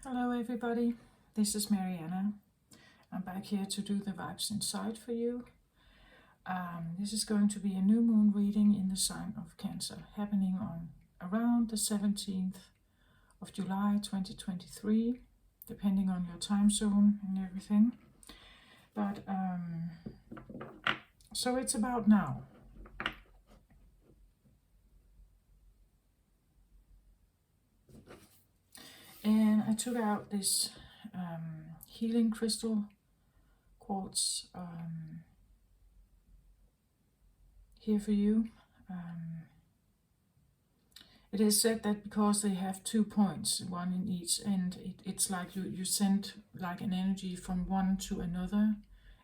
Hello everybody, this is Mariana. I'm back here to do the Vibes Inside for you. This is going to be a new moon reading in the sign of Cancer, happening on around the 17th of July 2023, depending on your time zone and everything. But so it's about now. And I took out this healing crystal quartz here for you. It is said that because they have 2 points, one in each end, it's like you send like an energy from one to another,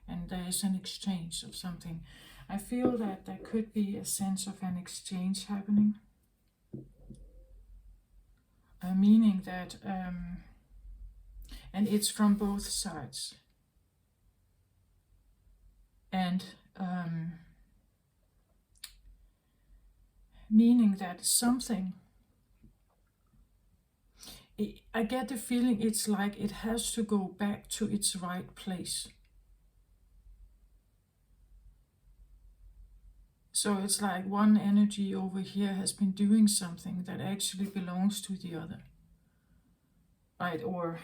and there is an exchange of something. I feel that there could be a sense of an exchange happening, meaning that, and it's from both sides. And meaning that something, I get the feeling it's like it has to go back to its right place. So it's like one energy over here has been doing something that actually belongs to the other, right? Or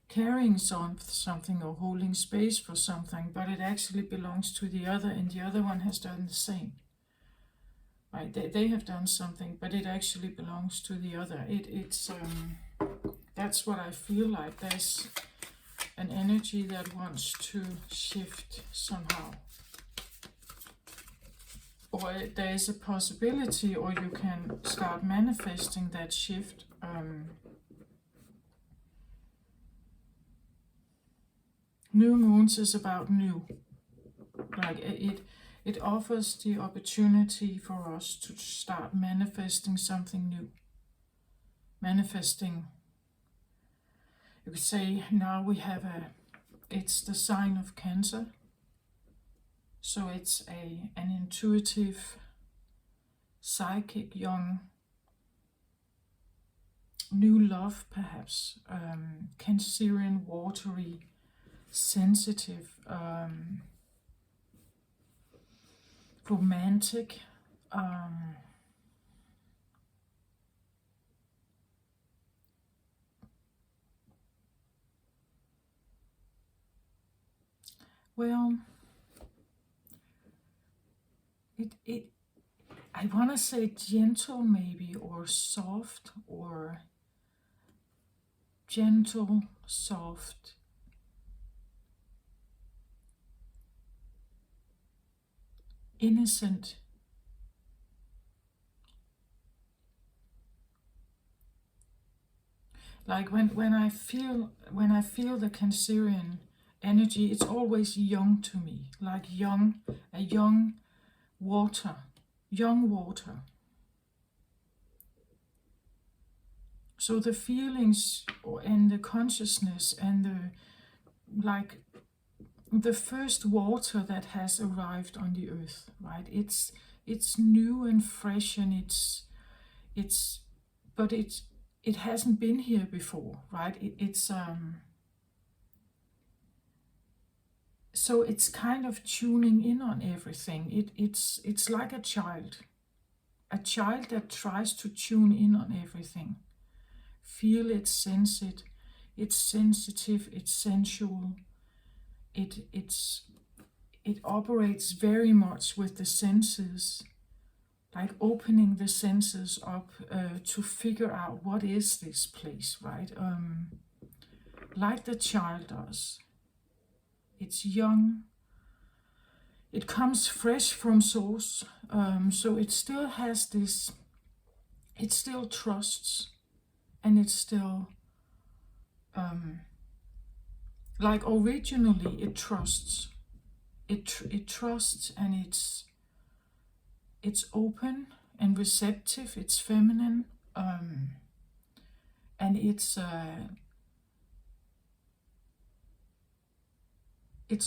carrying something or holding space for something, but it actually belongs to the other, and the other one has done the same. Right? They have done something, but it actually belongs to the other. It's that's what I feel like. There's an energy that wants to shift somehow, or there is a possibility, or you can start manifesting that shift. New moons is about new. Like it offers the opportunity for us to start manifesting something new. Manifesting, you could say, now we have it's the sign of Cancer. So it's an intuitive, psychic, young, new love perhaps, Cancerian, watery, sensitive, romantic, well, it I want to say gentle maybe, or soft, or gentle, soft, innocent. Like when I feel the Cancerian energy, it's always young to me, like a young water, young water. So the feelings and the consciousness and the first water that has arrived on the earth, right? It's new and fresh, and but it hasn't been here before, right? So it's kind of tuning in on everything. It's like a child that tries to tune in on everything, feel it, sense it. It's sensitive, it's sensual. It operates very much with the senses, like opening the senses up to figure out what is this place, right? Like the child does. It's young. It comes fresh from source, so it still has this. It still trusts, and it's still like originally it trusts. It trusts, and it's open and receptive. It's feminine, and it's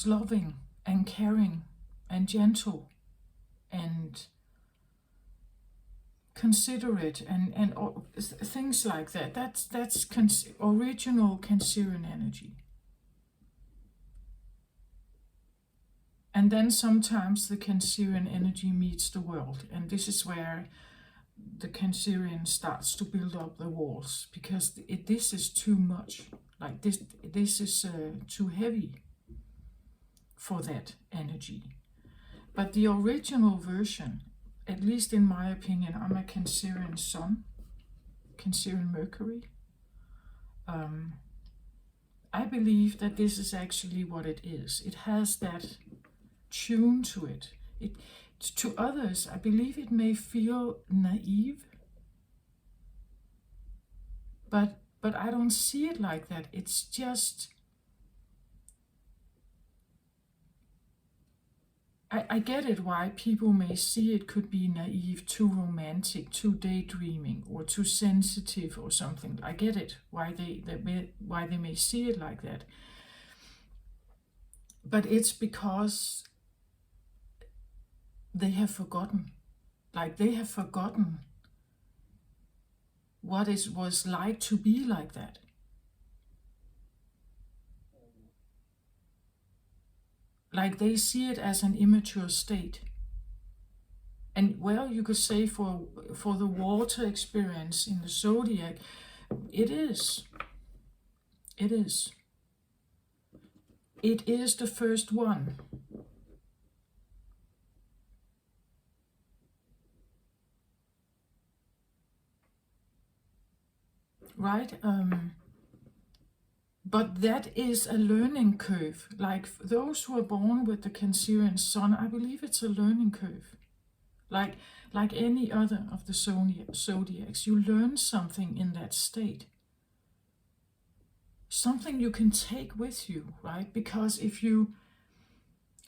loving and caring and gentle, and considerate, and things like that. That's original Cancerian energy. And then sometimes the Cancerian energy meets the world, and this is where the Cancerian starts to build up the walls, because this is too much. Like this is too heavy for that energy. But the original version, at least in my opinion, I'm a Cancerian Sun, Cancerian Mercury. I believe that this is actually what it is. It has that tune to it. To others, I believe it may feel naive, but I don't see it like that. It's just, I get it why people may see it could be naive, too romantic, too daydreaming, or too sensitive or something. I get it why they may see it like that. But it's because they have forgotten. Like they have forgotten what it was like to be like that. Like they see it as an immature state. And well, you could say for the water experience in the zodiac, it is. It is. It is the first one. Right? But that is a learning curve. Like those who are born with the Cancerian Sun, I believe it's a learning curve. Like any other of the zodiacs, you learn something in that state. Something you can take with you, right? Because if you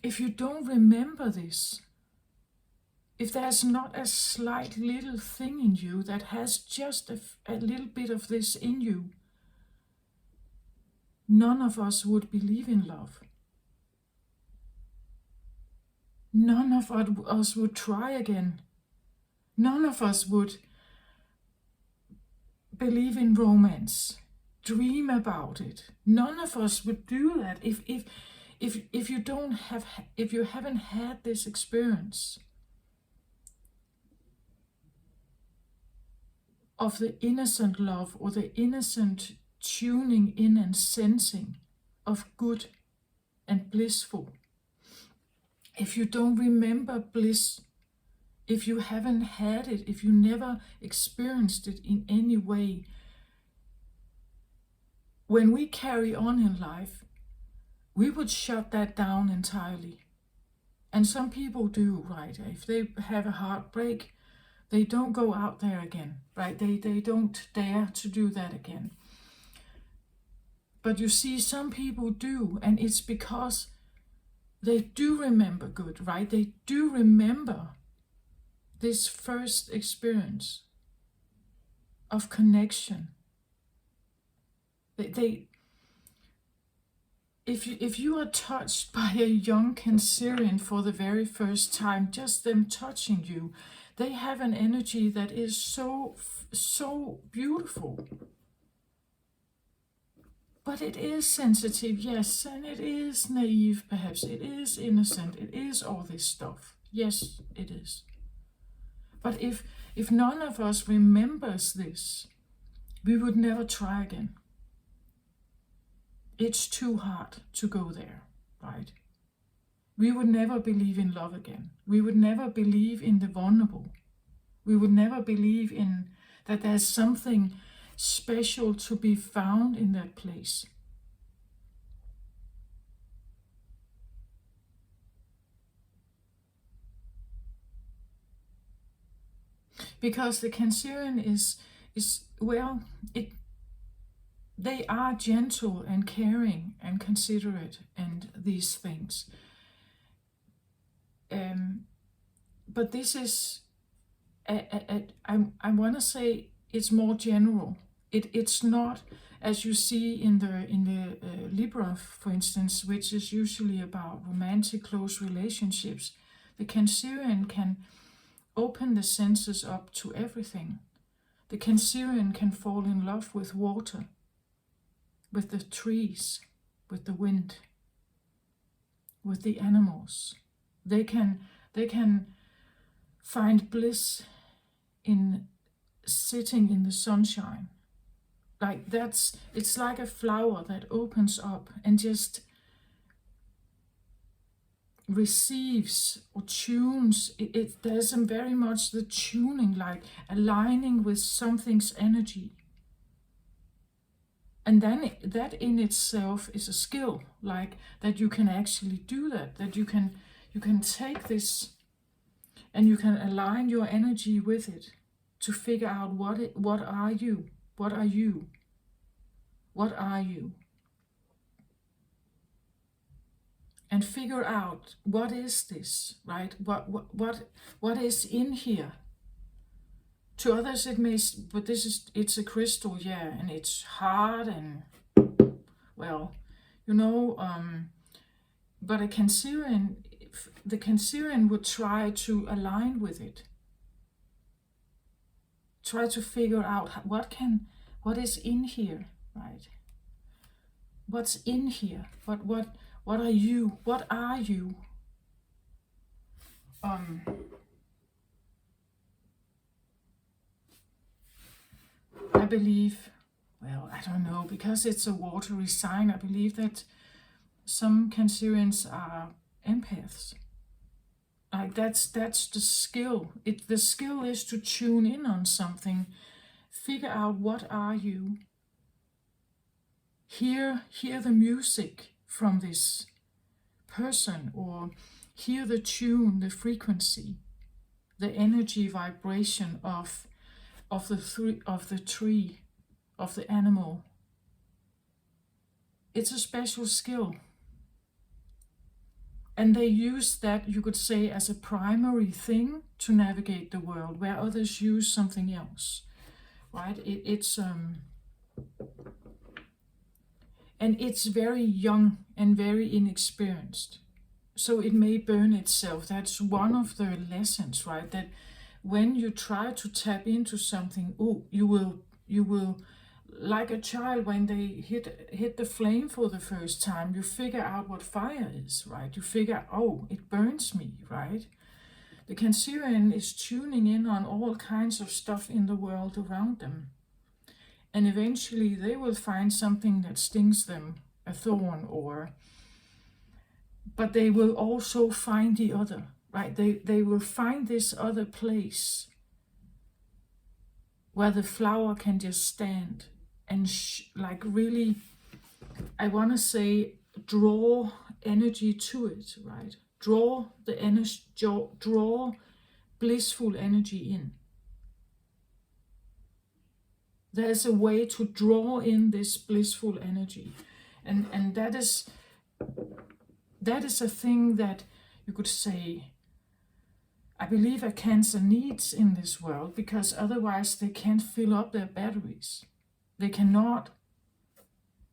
don't remember this, if there's not a slight little thing in you that has just a little bit of this in you, none of us would believe in love. None of us would try again. None of us would believe in romance, dream about it. None of us would do that if you haven't had this experience of the innocent love, or the innocent tuning in and sensing of good and blissful. If you don't remember bliss, if you haven't had it, if you never experienced it in any way, when we carry on in life, we would shut that down entirely. And some people do, right? If they have a heartbreak, they don't go out there again, right? They don't dare to do that again. But you see, some people do, and it's because they do remember good, right? They do remember this first experience of connection. If you are touched by a young Cancerian for the very first time, just them touching you, they have an energy that is so beautiful. But it is sensitive, yes, and it is naive, perhaps. It is innocent. It is all this stuff. Yes, it is. But if none of us remembers this, we would never try again. It's too hard to go there, right? We would never believe in love again. We would never believe in the vulnerable. We would never believe in that there's something special to be found in that place. Because the Cancerian is well, they are gentle and caring and considerate and these things. But this is, I want to say, it's more general. It's not, as you see in the Libra, for instance, which is usually about romantic close relationships. The Cancerian can open the senses up to everything. The Cancerian can fall in love with water, with the trees, with the wind, with the animals. They can find bliss in sitting in the sunshine. Like it's like a flower that opens up and just receives or tunes. There's very much the tuning, like aligning with something's energy. And then that in itself is a skill, like that you can actually do that you can take this and you can align your energy with it to figure out what are you? What are you? What are you? And figure out what is this, right? What is in here? To others it may, but it's a crystal, yeah, and it's hard and well, but the Cancerian would try to align with it. Try to figure out what is in here, right? What's in here? What are you? What are you? I believe, well, I don't know, because it's a watery sign, I believe that some Cancerians are empaths. Like that's the skill. The skill is to tune in on something, figure out what are you, hear the music from this person, or hear the tune, the frequency, the energy vibration of the tree, of the animal. It's a special skill. And they use that, you could say, as a primary thing to navigate the world, where others use something else, right? And it's very young and very inexperienced. So it may burn itself. That's one of the lessons, right? That when you try to tap into something, you will, like a child when they hit the flame for the first time, you figure out what fire is, right? You figure, it burns me, right? The Cancerian is tuning in on all kinds of stuff in the world around them. And eventually they will find something that stings them, a thorn, but they will also find the other, right? They will find this other place where the flower can just stand and like really, I want to say, draw energy to it, right? Draw the energy, draw blissful energy in. There's a way to draw in this blissful energy, and that is a thing that you could say, I believe a Cancer needs in this world, because otherwise they can't fill up their batteries. They cannot.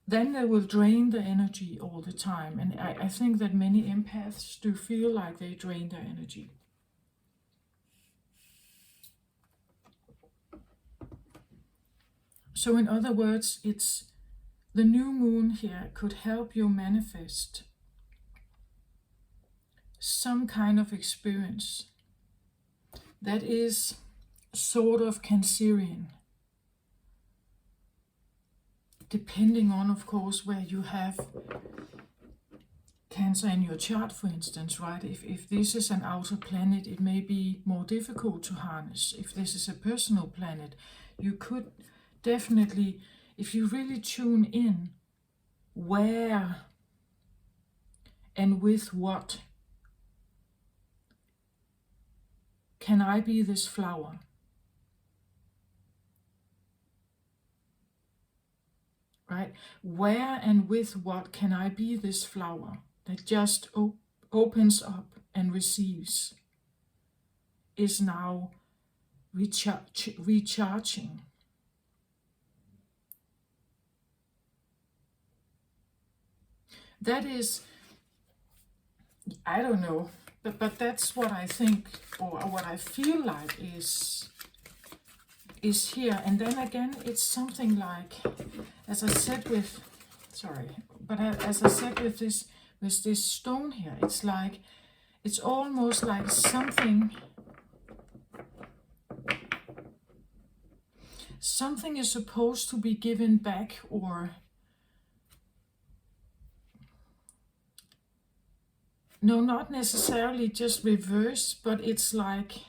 Then they will drain the energy all the time. And I think that many empaths do feel like they drain their energy. So in other words, it's the new moon here could help you manifest some kind of experience that is sort of Cancerian, depending on, of course, where you have Cancer in your chart, for instance, right? If this is an outer planet, it may be more difficult to harness. If this is a personal planet, you could definitely, if you really tune in, where and with what can I be this flower? Right? Where and with what can I be this flower that just opens up and receives, is now recharging. That is, I don't know, but that's what I think, or what I feel like is here. And then again, it's something like, as I said with, sorry, but as I said with this stone here, it's like, it's almost like something is supposed to be given back, or no, not necessarily just reverse, but it's like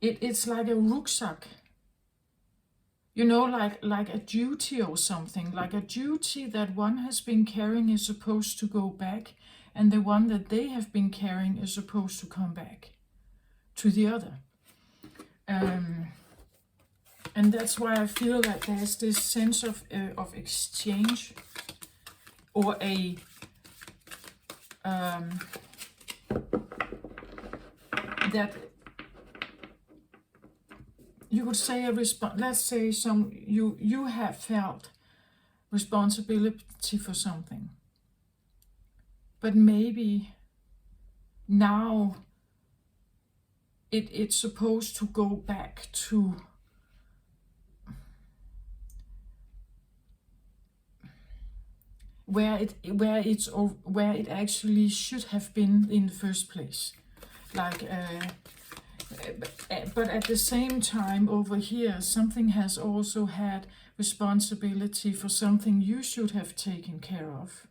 it's like a rucksack, you know, like a duty or something, like a duty that one has been carrying is supposed to go back, and the one that they have been carrying is supposed to come back to the other. And that's why I feel that there's this sense of exchange, or a that you could say a response. Let's say you have felt responsibility for something, but maybe now it's supposed to go back to where it actually should have been in the first place. Like, but at the same time, over here, something has also had responsibility for something you should have taken care of.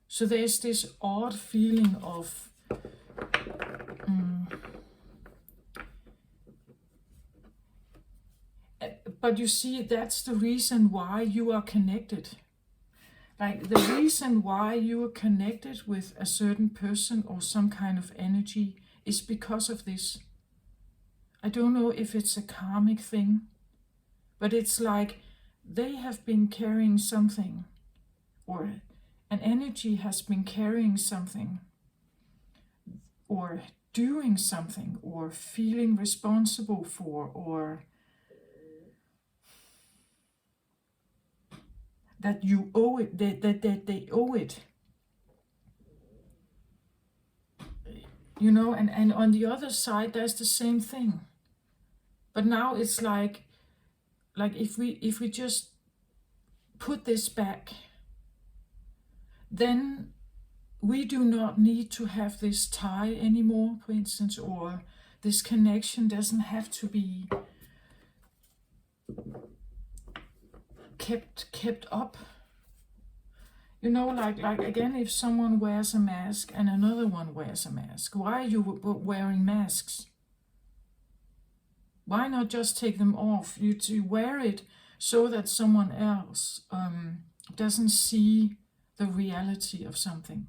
So there's this odd feeling of but you see, that's the reason why you are connected. Like, the reason why you are connected with a certain person or some kind of energy is because of this. I don't know if it's a karmic thing, but it's like they have been carrying something, or an energy has been carrying something, or doing something, or feeling responsible for, or that you owe it, that they owe it. You know, and on the other side, there's the same thing. But now it's like if we just put this back, then we do not need to have this tie anymore, for instance, or this connection doesn't have to be kept up. You know, like again, if someone wears a mask and another one wears a mask, why are you wearing masks? Why not just take them off? You wear it so that someone else doesn't see the reality of something.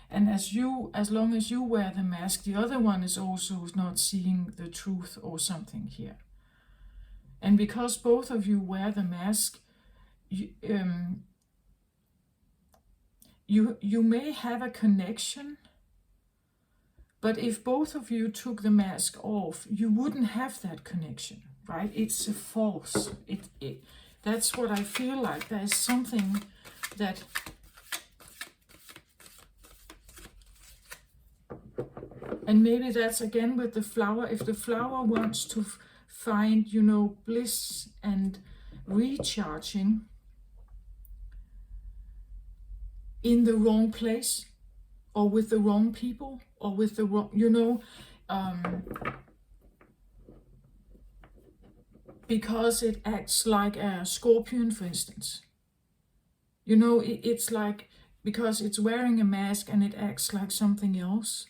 And as long as you wear the mask, the other one is also not seeing the truth or something here. And because both of you wear the mask, you may have a connection, but if both of you took the mask off, you wouldn't have that connection, right? It's a false. That's what I feel like. There's something that and maybe that's again with the flower. If the flower wants to find, you know, bliss and recharging in the wrong place, or with the wrong people, or with the wrong, you know, because it acts like a scorpion, for instance. You know, it's like, because it's wearing a mask and it acts like something else.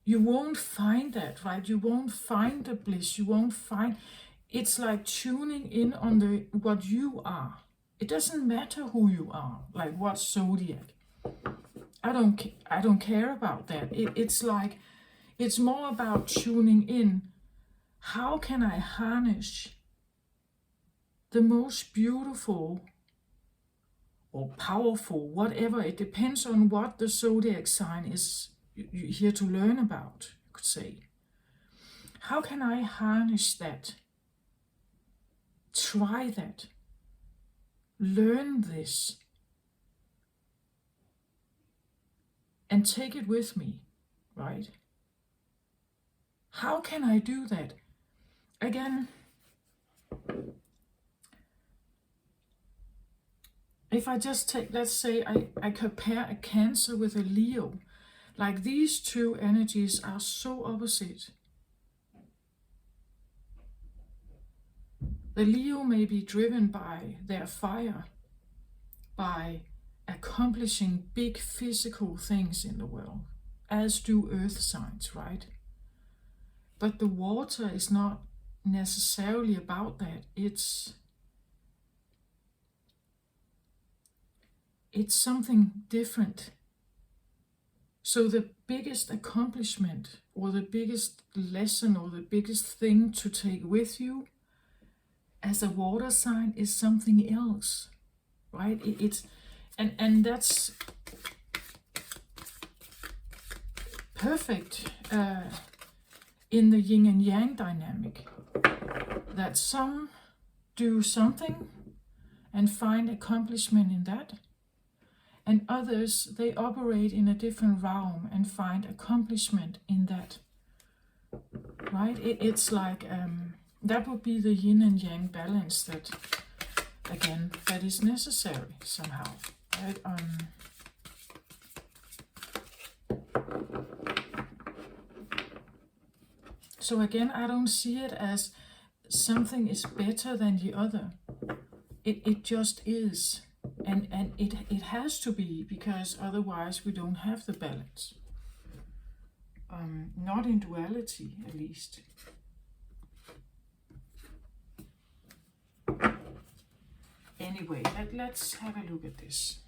You won't find that, right? You won't find the bliss. You won't find. It's like tuning in on what you are. It doesn't matter who you are, like what zodiac. I don't care about that. It's like, it's more about tuning in. How can I harness the most beautiful or powerful, whatever? It depends on what the zodiac sign is you're here to learn about, you could say. How can I harness that try that. Learn this. And take it with me, right? How can I do that? Again, if I just take, let's say I compare a Cancer with a Leo, like these two energies are so opposite. The Leo may be driven by their fire, by accomplishing big physical things in the world, as do earth signs, right? But the water is not necessarily about that. It's something different. So the biggest accomplishment or the biggest lesson or the biggest thing to take with you as a water sign is something else, right? And that's perfect in the yin and yang dynamic, that some do something and find accomplishment in that, and others, they operate in a different realm and find accomplishment in that, right? It's like that would be the yin and yang balance that, again, that is necessary somehow, right? So again, I don't see it as something is better than the other. It just is. And it has to be, because otherwise we don't have the balance. Not in duality, at least. Anyway, let's have a look at this.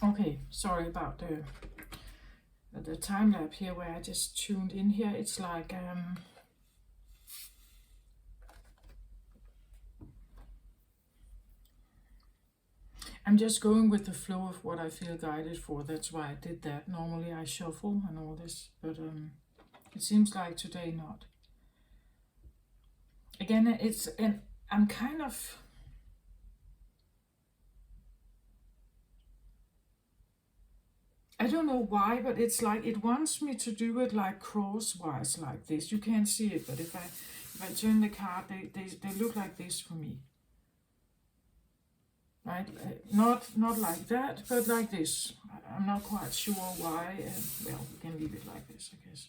Okay, sorry about the time lapse here where I just tuned in here. It's like I'm just going with the flow of what I feel guided for. That's why I did that. Normally I shuffle and all this, but it seems like today not. Again, I'm kind of, I don't know why, but it's like it wants me to do it like crosswise like this. You can't see it, but if I turn the card, they look like this for me. Right? Not like that, but like this. I'm not quite sure why. Well, we can leave it like this, I guess.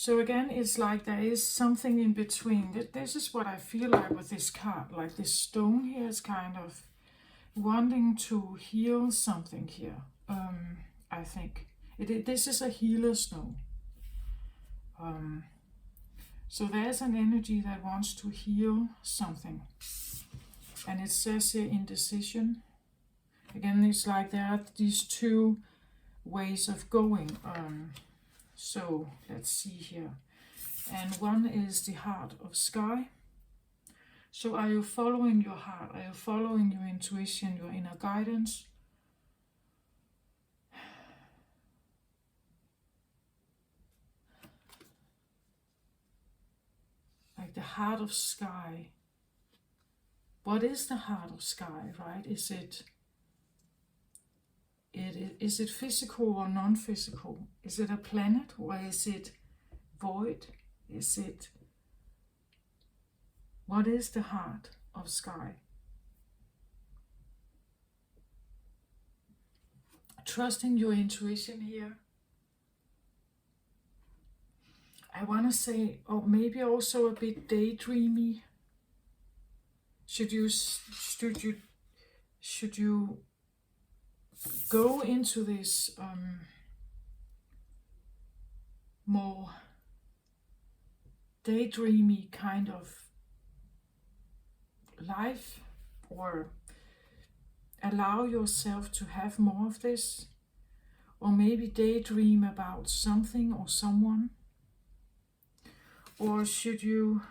So again, it's like there is something in between. This is what I feel like with this card. Like this stone here is kind of wanting to heal something here. I think this is a healer stone. So there's an energy that wants to heal something. And it says here indecision. Again, it's like there are these two ways of going. So let's see here. And one is the heart of sky. So are you following your heart? Are you following your intuition, your inner guidance? Like the heart of sky. What is the heart of sky, right? Is it physical or non-physical? Is it a planet or is it void? What is the heart of sky? Trusting your intuition here. I want to say, or maybe also a bit daydreamy. Should you go into this more daydreamy kind of life, or allow yourself to have more of this, or maybe daydream about something or someone? Or should you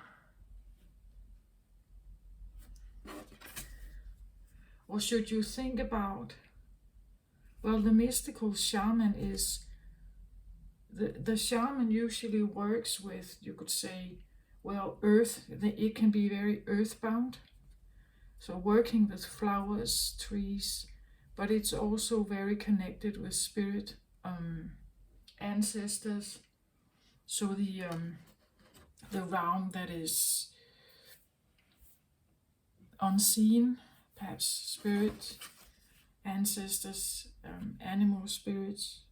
think about, well, the mystical shaman is, the shaman usually works with, you could say, well, earth. It can be very earthbound. So working with flowers, trees, but it's also very connected with spirit, ancestors. So the realm that is unseen, perhaps spirit, ancestors, animal spirits,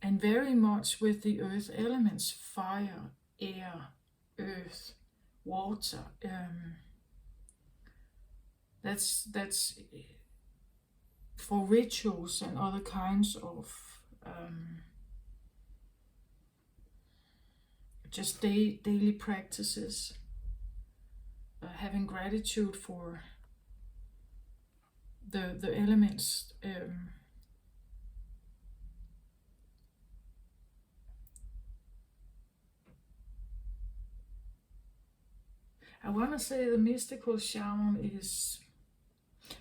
and very much with the earth elements: fire, air, earth, water. That's for rituals and other kinds of just daily practices. Having gratitude for the elements. I want to say the mystical shaman is,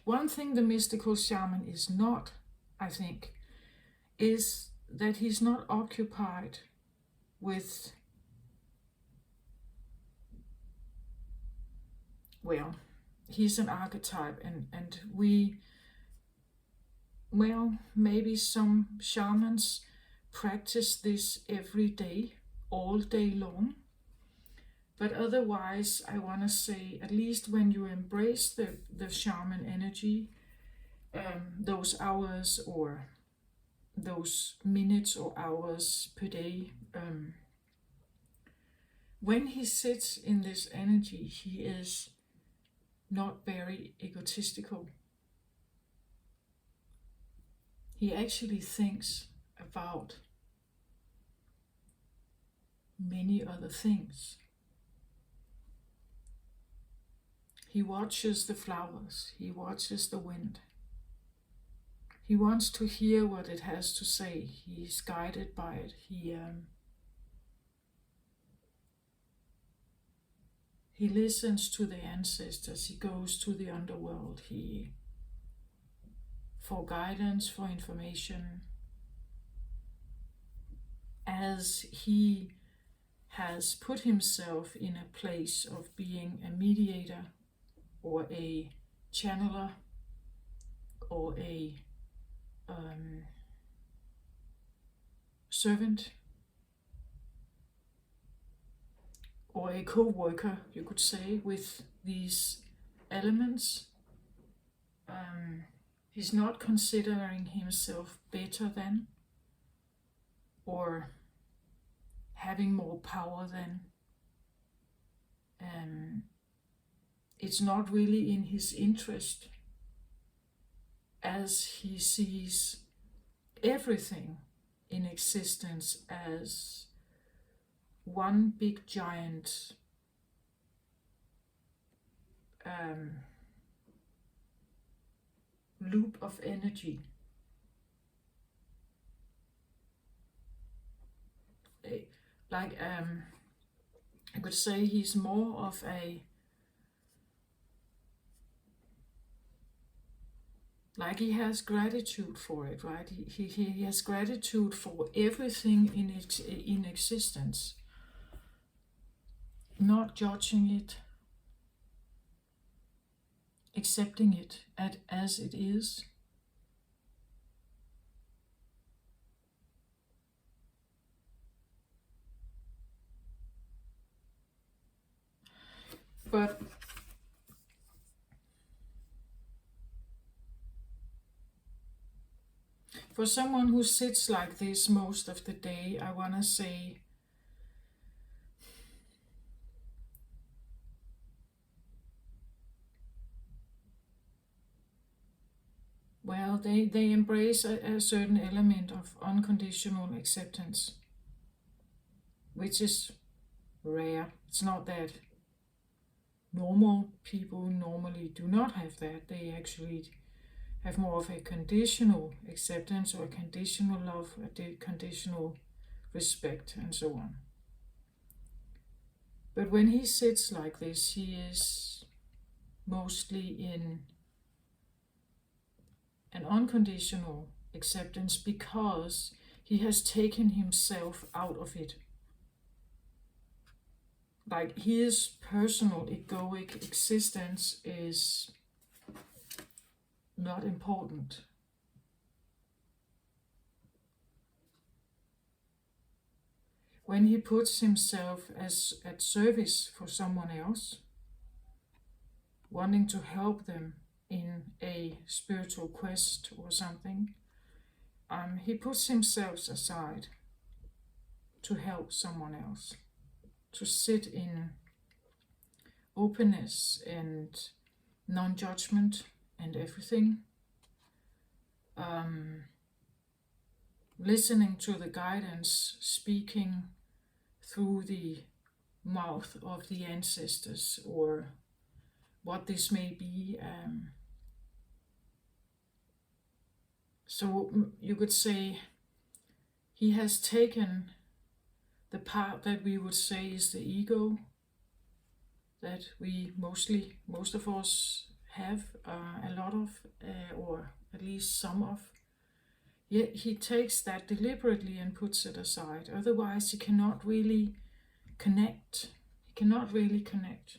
one thing the mystical shaman is not, I think, is that he's not occupied with, well, he's an archetype, and we, well, maybe some shamans practice this every day, all day long. But otherwise, I want to say, at least when you embrace the shaman energy, those hours or those minutes or hours per day, when he sits in this energy, he is not very egotistical. He actually thinks about many other things. He watches the flowers, he watches the wind. He wants to hear what it has to say. He's guided by it. He listens to the ancestors. He goes to the underworld. For guidance, for information. As he has put himself in a place of being a mediator or a channeler or a servant or a co-worker, you could say, with these elements. He's not considering himself better than. or having more power than. It's not really in his interest, as he sees everything in existence as one big giant loop of energy. Like I could say he's more of a, like he has gratitude for it, right? He has gratitude for everything in existence, not judging it, accepting it as it is. But for someone who sits like this most of the day, I want to say, well, they embrace a certain element of unconditional acceptance, which is rare. It's not that normal people normally do not have that. They actually have more of a conditional acceptance or a conditional love, a conditional respect, and so on. But when he sits like this, he is mostly in an unconditional acceptance because he has taken himself out of it. Like his personal egoic existence is not important. When he puts himself as at service for someone else, wanting to help them in a spiritual quest or something, he puts himself aside to help someone else, to sit in openness and non-judgment and everything, listening to the guidance speaking through the mouth of the ancestors, or what this may be. So you could say he has taken the part that we would say is the ego, that we most of us have a lot of, or at least some of. Yet he takes that deliberately and puts it aside. Otherwise, he cannot really connect. He cannot really connect.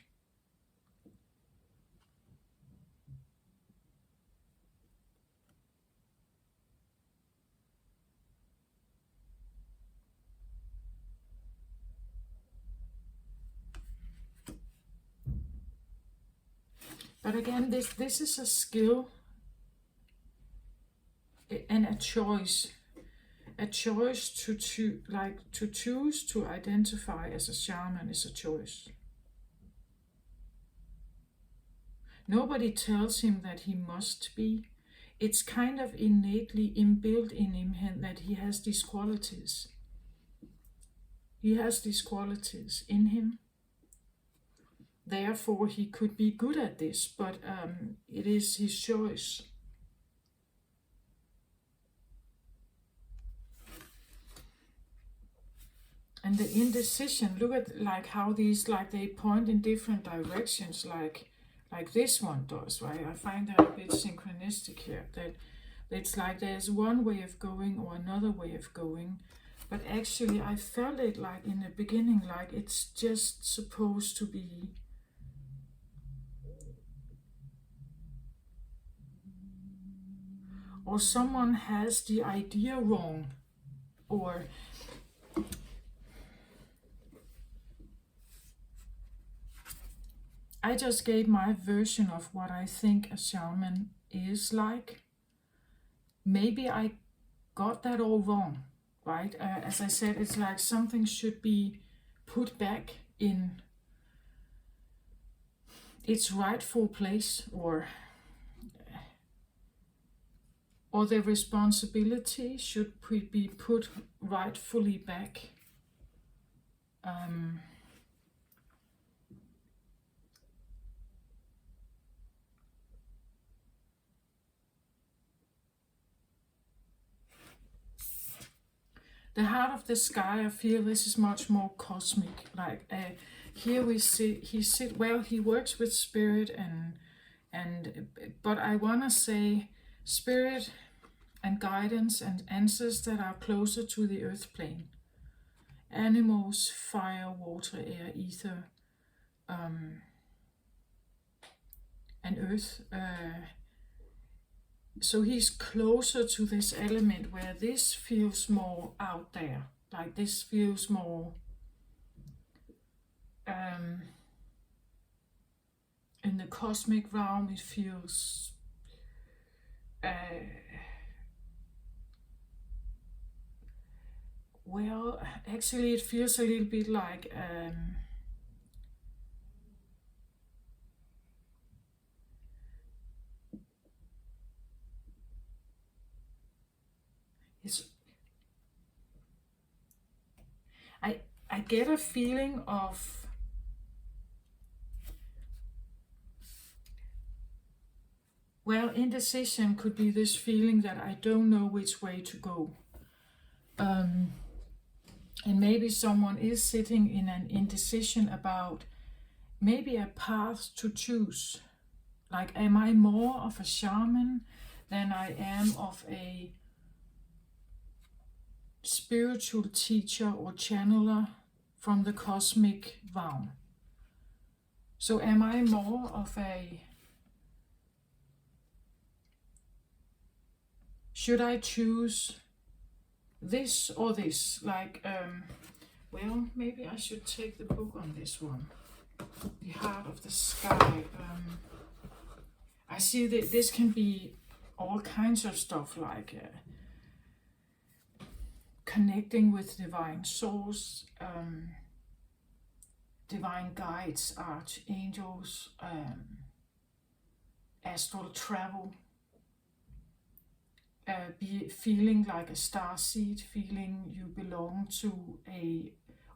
But again, this is a skill and a choice to choose to identify as a shaman is a choice. Nobody tells him that he must be. It's kind of innately inbuilt in him that he has these qualities. He has these qualities in him. Therefore, he could be good at this, but it is his choice. And the indecision, look at like how these, like they point in different directions, like this one does, right? I find that a bit synchronistic here, that it's like there's one way of going or another way of going, but actually I felt it like in the beginning, like it's just supposed to be or someone has the idea wrong, or I just gave my version of what I think a shaman is like. Maybe I got that all wrong. right? As I said, it's like something should be put back in its rightful place, or the responsibility should be put rightfully back. The heart of the sky, I feel this is much more cosmic. Like here we see he works with spirit but I wanna say spirit and guidance and answers that are closer to the earth plane. Animals, fire, water, air, ether, and earth. So he's closer to this element where this feels more out there. Like this feels more in the cosmic realm. It feels well, actually it feels a little bit like it's I get a feeling of indecision could be this feeling that I don't know which way to go. And maybe someone is sitting in an indecision about maybe a path to choose. Like, am I more of a shaman than I am of a spiritual teacher or channeler from the cosmic realm? So am I more of a, should I choose this or this? Like, maybe I should take the book on this one. The Heart of the Sky. I see that this can be all kinds of stuff, like connecting with divine source, divine guides, archangels, astral travel, be feeling like a star seed, feeling you belong to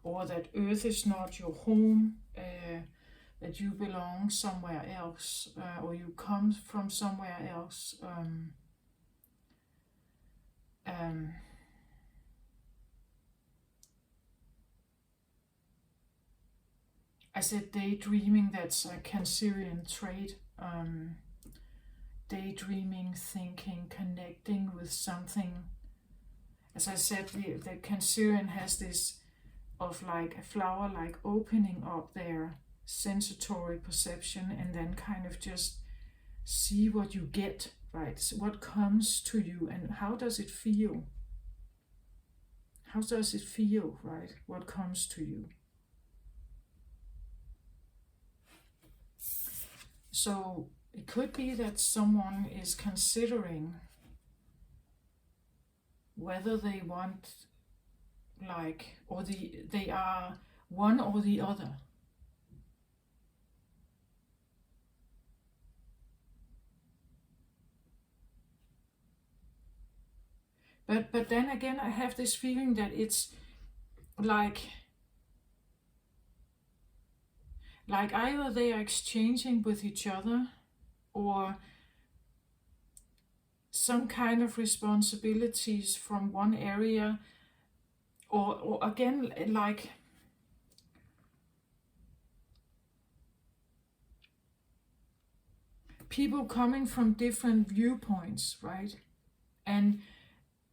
or that Earth is not your home, that you belong somewhere else, or you come from somewhere else. I said daydreaming, that's a Cancerian trait. Daydreaming, thinking, connecting with something. As I said, the Cancerian has this of like a flower, like opening up their sensory perception and then kind of just see what you get, right? So what comes to you and how does it feel? How does it feel, right? What comes to you? So it could be that someone is considering whether they want they are one or the other. But then again, I have this feeling that it's like either they are exchanging with each other, or some kind of responsibilities from one area, or again, like people coming from different viewpoints, right? And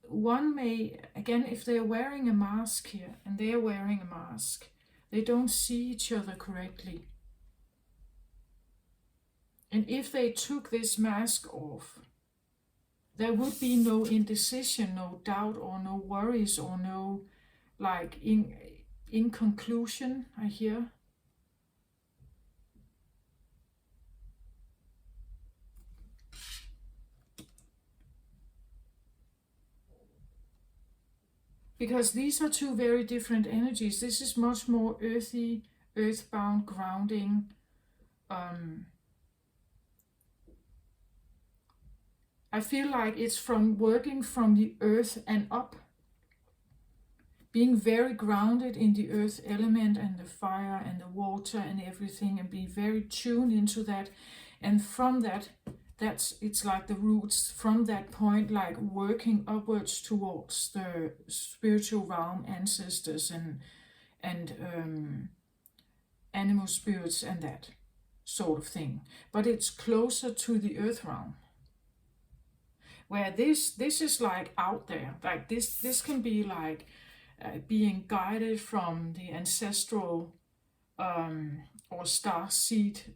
one may, again, if they're wearing a mask here and they're wearing a mask, they don't see each other correctly. And if they took this mask off, there would be no indecision, no doubt, or no worries, or no, like, in conclusion, I hear. because these are two very different energies. This is much more earthy, earthbound, grounding. I feel like it's from working from the earth and up, being very grounded in the earth element and the fire and the water and everything, and being very tuned into that. And from that, it's like the roots from that point, like working upwards towards the spiritual realm, ancestors and animal spirits and that sort of thing. But it's closer to the earth realm, where this is like out there, like this can be like being guided from the ancestral or star seed,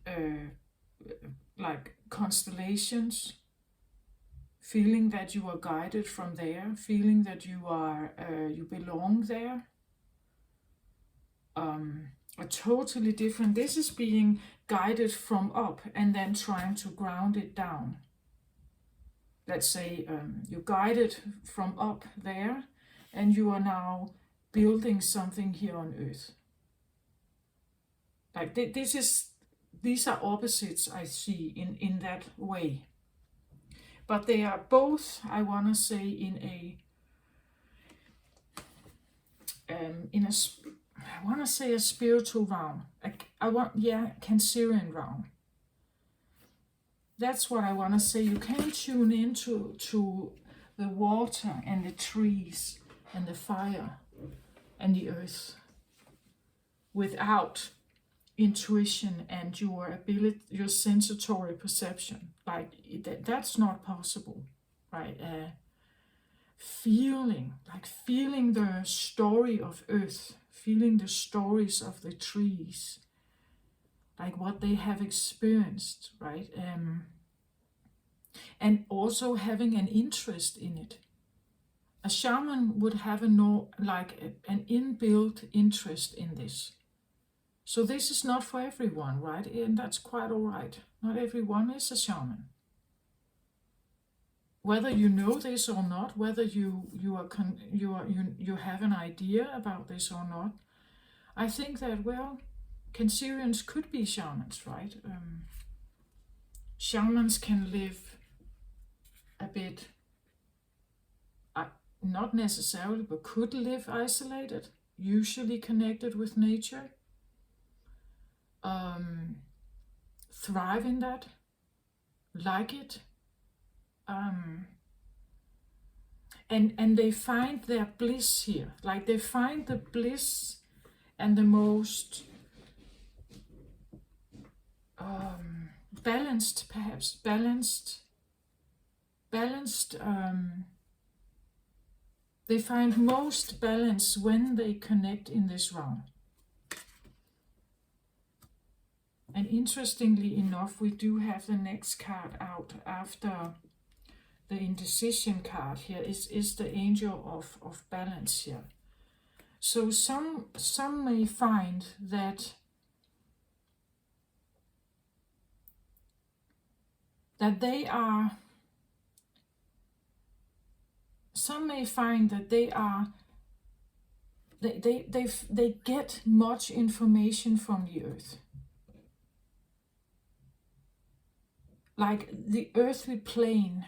like constellations, feeling that you are guided from there, feeling that you are you belong there. A totally different. This is being guided from up and then trying to ground it down. Let's say you're guided from up there, and you are now building something here on earth. Like these are opposites I see in that way. But they are both, I want to say, I want to say a spiritual realm. Cancerian realm. That's what I want to say. You can tune into the water and the trees and the fire and the earth without intuition and your ability, your sensory perception. Like that's not possible, right? Feeling the story of earth, feeling the stories of the trees, like what they have experienced, right? And also having an interest in it. A shaman would have an inbuilt interest in this. So this is not for everyone, right? And that's quite all right. Not everyone is a shaman. Whether you know this or not, whether you have an idea about this or not, I think that, well, Cancerians could be shamans, right? Shamans can live a bit, not necessarily, but could live isolated, usually connected with nature, thrive in that, like it, and they find their bliss here. Like they find the bliss and the most balanced, perhaps balanced. They find most balance when they connect in this realm. And interestingly enough, we do have the next card out after the indecision card here is the angel of balance here. So some may find that they are, some may find that they get much information from the earth. Like the earthly plane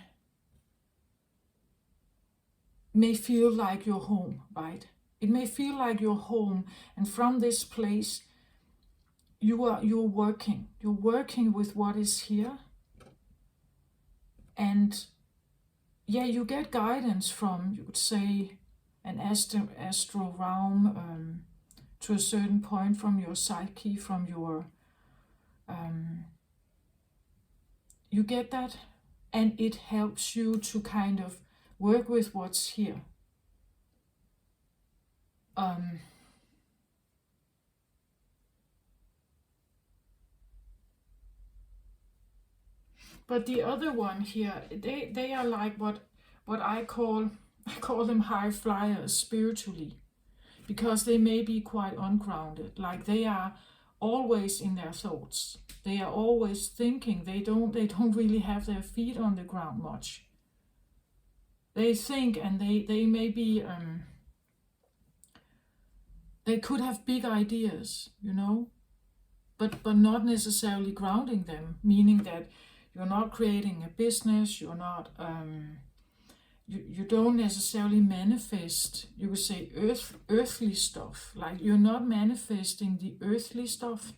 may feel like your home, right? It may feel like your home, and from this place you're working with what is here. And yeah, you get guidance from, you could say, an astral realm, to a certain point, from your psyche, from your you get that, and it helps you to kind of work with what's here. But the other one here, they are like what I call them high flyers spiritually, because they may be quite ungrounded. Like they are always in their thoughts. They are always thinking. They don't really have their feet on the ground much. They think, and they may be They could have big ideas, but not necessarily grounding them, meaning that you're not creating a business, you're not you don't necessarily manifest, you would say, earthly stuff. Like, you're not manifesting the earthly stuff,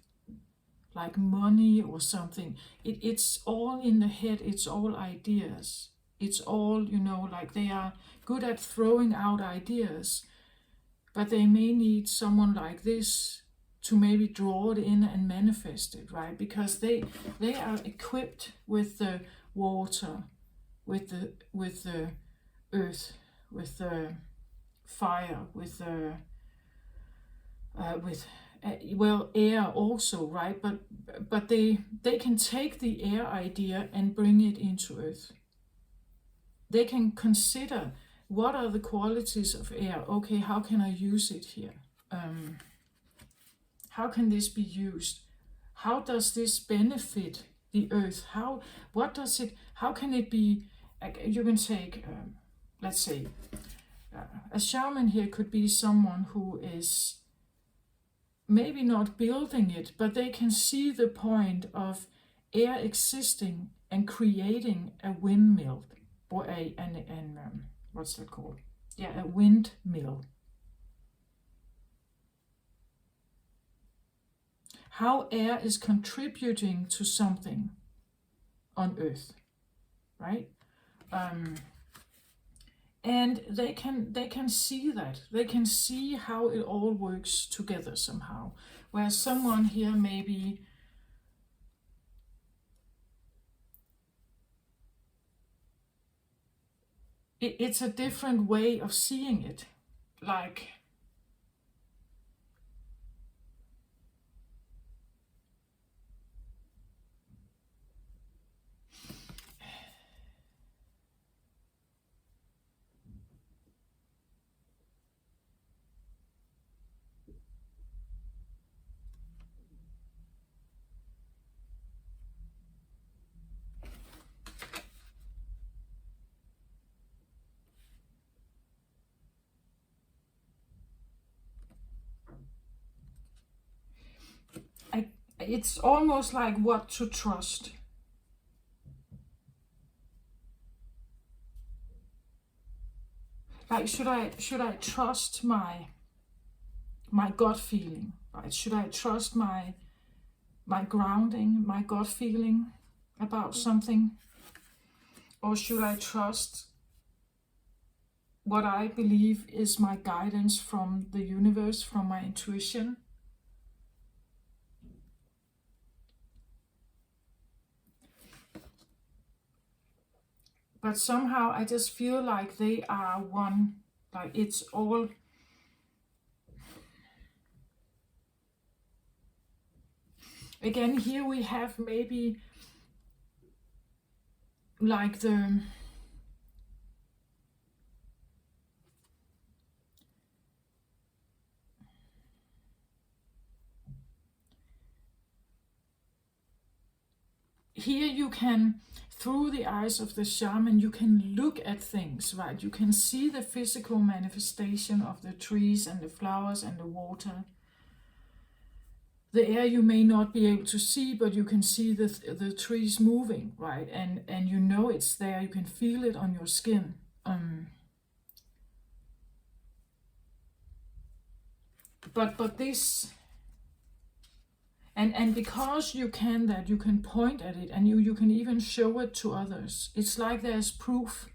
like money or something. It's all in the head, it's all ideas. It's all, like, they are good at throwing out ideas, but they may need someone like this to maybe draw it in and manifest it, right? Because they are equipped with the water, with the earth, with the fire, with the air also, right? But they can take the air idea and bring it into earth. They can consider, what are the qualities of air? Okay, how can I use it here? How can this be used? How does this benefit the earth? How can it be? You can take, let's say, a shaman here could be someone who is maybe not building it, but they can see the point of air existing and creating a windmill, or what's that called? Yeah, a windmill. How air is contributing to something on earth, right? And they can see that. They can see how it all works together somehow. Where someone here maybe it's a different way of seeing it. Like, it's almost like what to trust. Like, should I trust my gut feeling, right? Should I trust my grounding, my gut feeling about something? Or should I trust what I believe is my guidance from the universe, from my intuition? But somehow I just feel like they are one. Like, it's all. Again, here we have maybe like the. Here you can, through the eyes of the shaman, you can look at things, right? You can see the physical manifestation of the trees and the flowers and the water. The air you may not be able to see, but you can see the trees moving, right? And it's there. You can feel it on your skin. But this, and because you can that, you can point at it, and you can even show it to others. It's like there's proof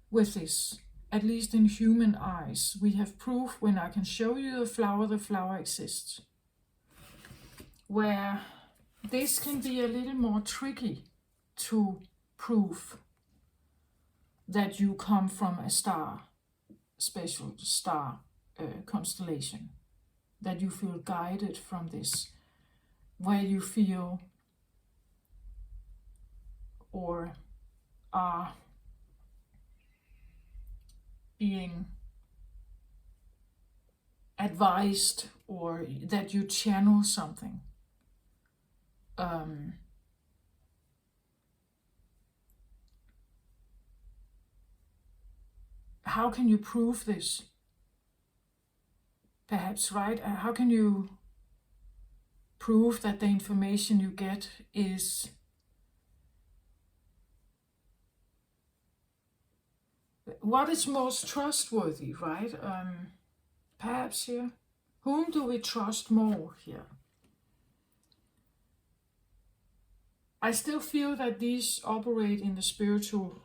with this. At least in human eyes, we have proof. When I can show you the flower exists. Where this can be a little more tricky to prove that you come from a special star constellation, that you feel guided from this, where you feel or are being advised, or that you channel something. How can you prove this? perhaps, right? How can you prove that the information you get is what is most trustworthy, right? Perhaps here. Whom do we trust more here? I still feel that these operate in the spiritual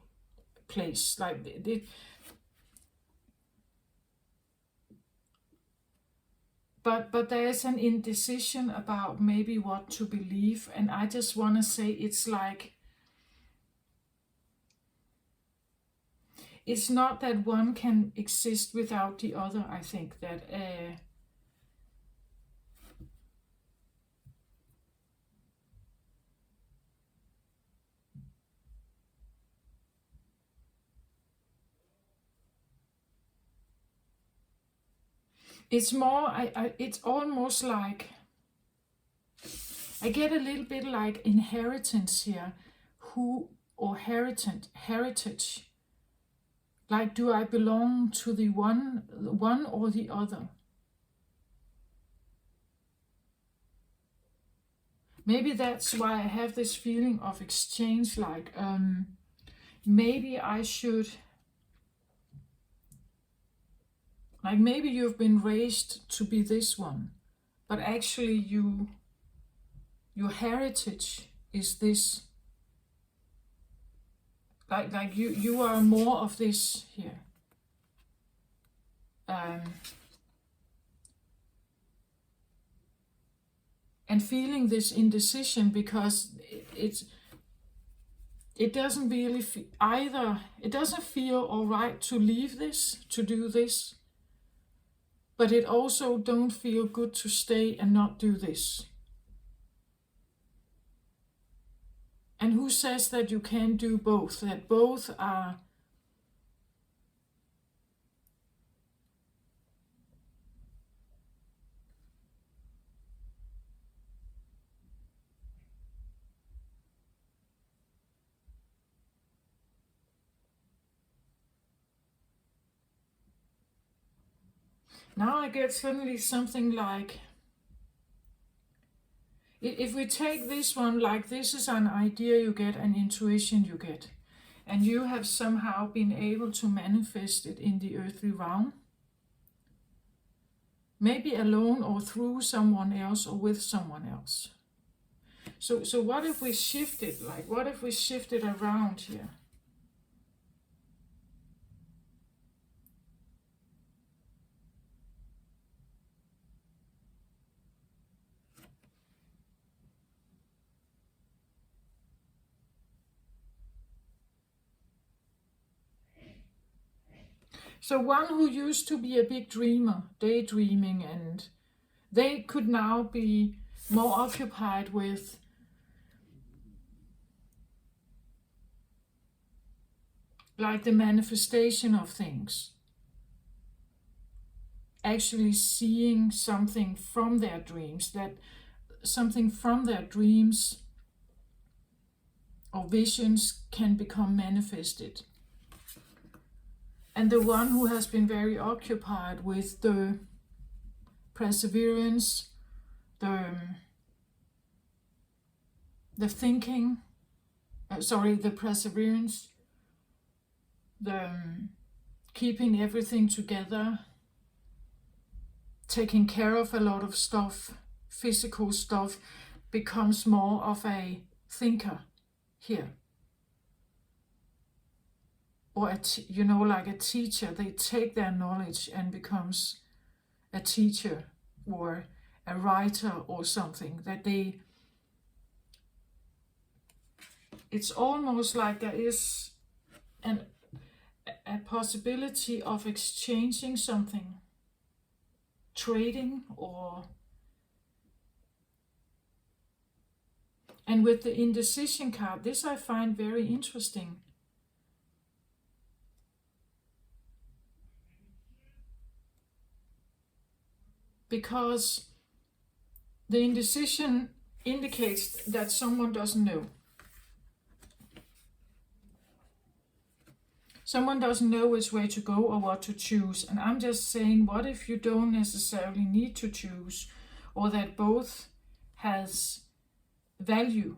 place. Like but there is an indecision about maybe what to believe, and I just want to say it's like it's not that one can exist without the other. I think that it's more. It's almost like I get a little bit like inheritance here, who or heritage. Like, do I belong to the one or the other? Maybe that's why I have this feeling of exchange. Like, maybe I should. Like, maybe you've been raised to be this one, but actually your heritage is this. Like you are more of this here. And feeling this indecision because it doesn't really either. It doesn't feel all right to leave this, to do this, but it also don't feel good to stay and not do this. And who says that you can't do both? That both are now I get suddenly something like, if we take this one, like this is an idea you get, an intuition you get, and you have somehow been able to manifest it in the earthly realm, maybe alone or through someone else or with someone else. So what if we shift it? Like, what if we shift it around here? So one who used to be a big dreamer, daydreaming, and they could now be more occupied with like the manifestation of things, actually seeing something from their dreams, that something from their dreams or visions can become manifested. And the one who has been very occupied with the perseverance, the thinking, the perseverance, the keeping everything together, taking care of a lot of stuff, physical stuff, becomes more of a thinker here. Or like a teacher, they take their knowledge and becomes a teacher or a writer or something. That it's almost like there is a possibility of exchanging something, trading, or and with the indecision card, this I find very interesting. Because the indecision indicates that someone doesn't know. Someone doesn't know which way to go or what to choose. And I'm just saying, what if you don't necessarily need to choose, or that both has value?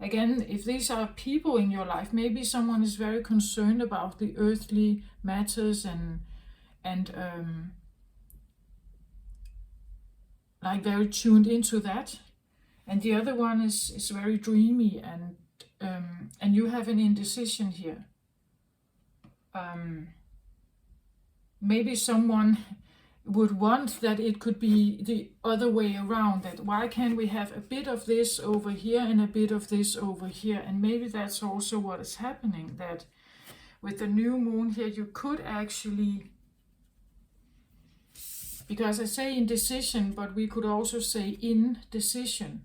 Again, if these are people in your life, maybe someone is very concerned about the earthly matters and like very tuned into that, and the other one is very dreamy, and you have an indecision here. Maybe someone would want that it could be the other way around, that why can't we have a bit of this over here and a bit of this over here? And maybe that's also what is happening, that with the new moon here you could actually, because I say indecision, but we could also say indecision,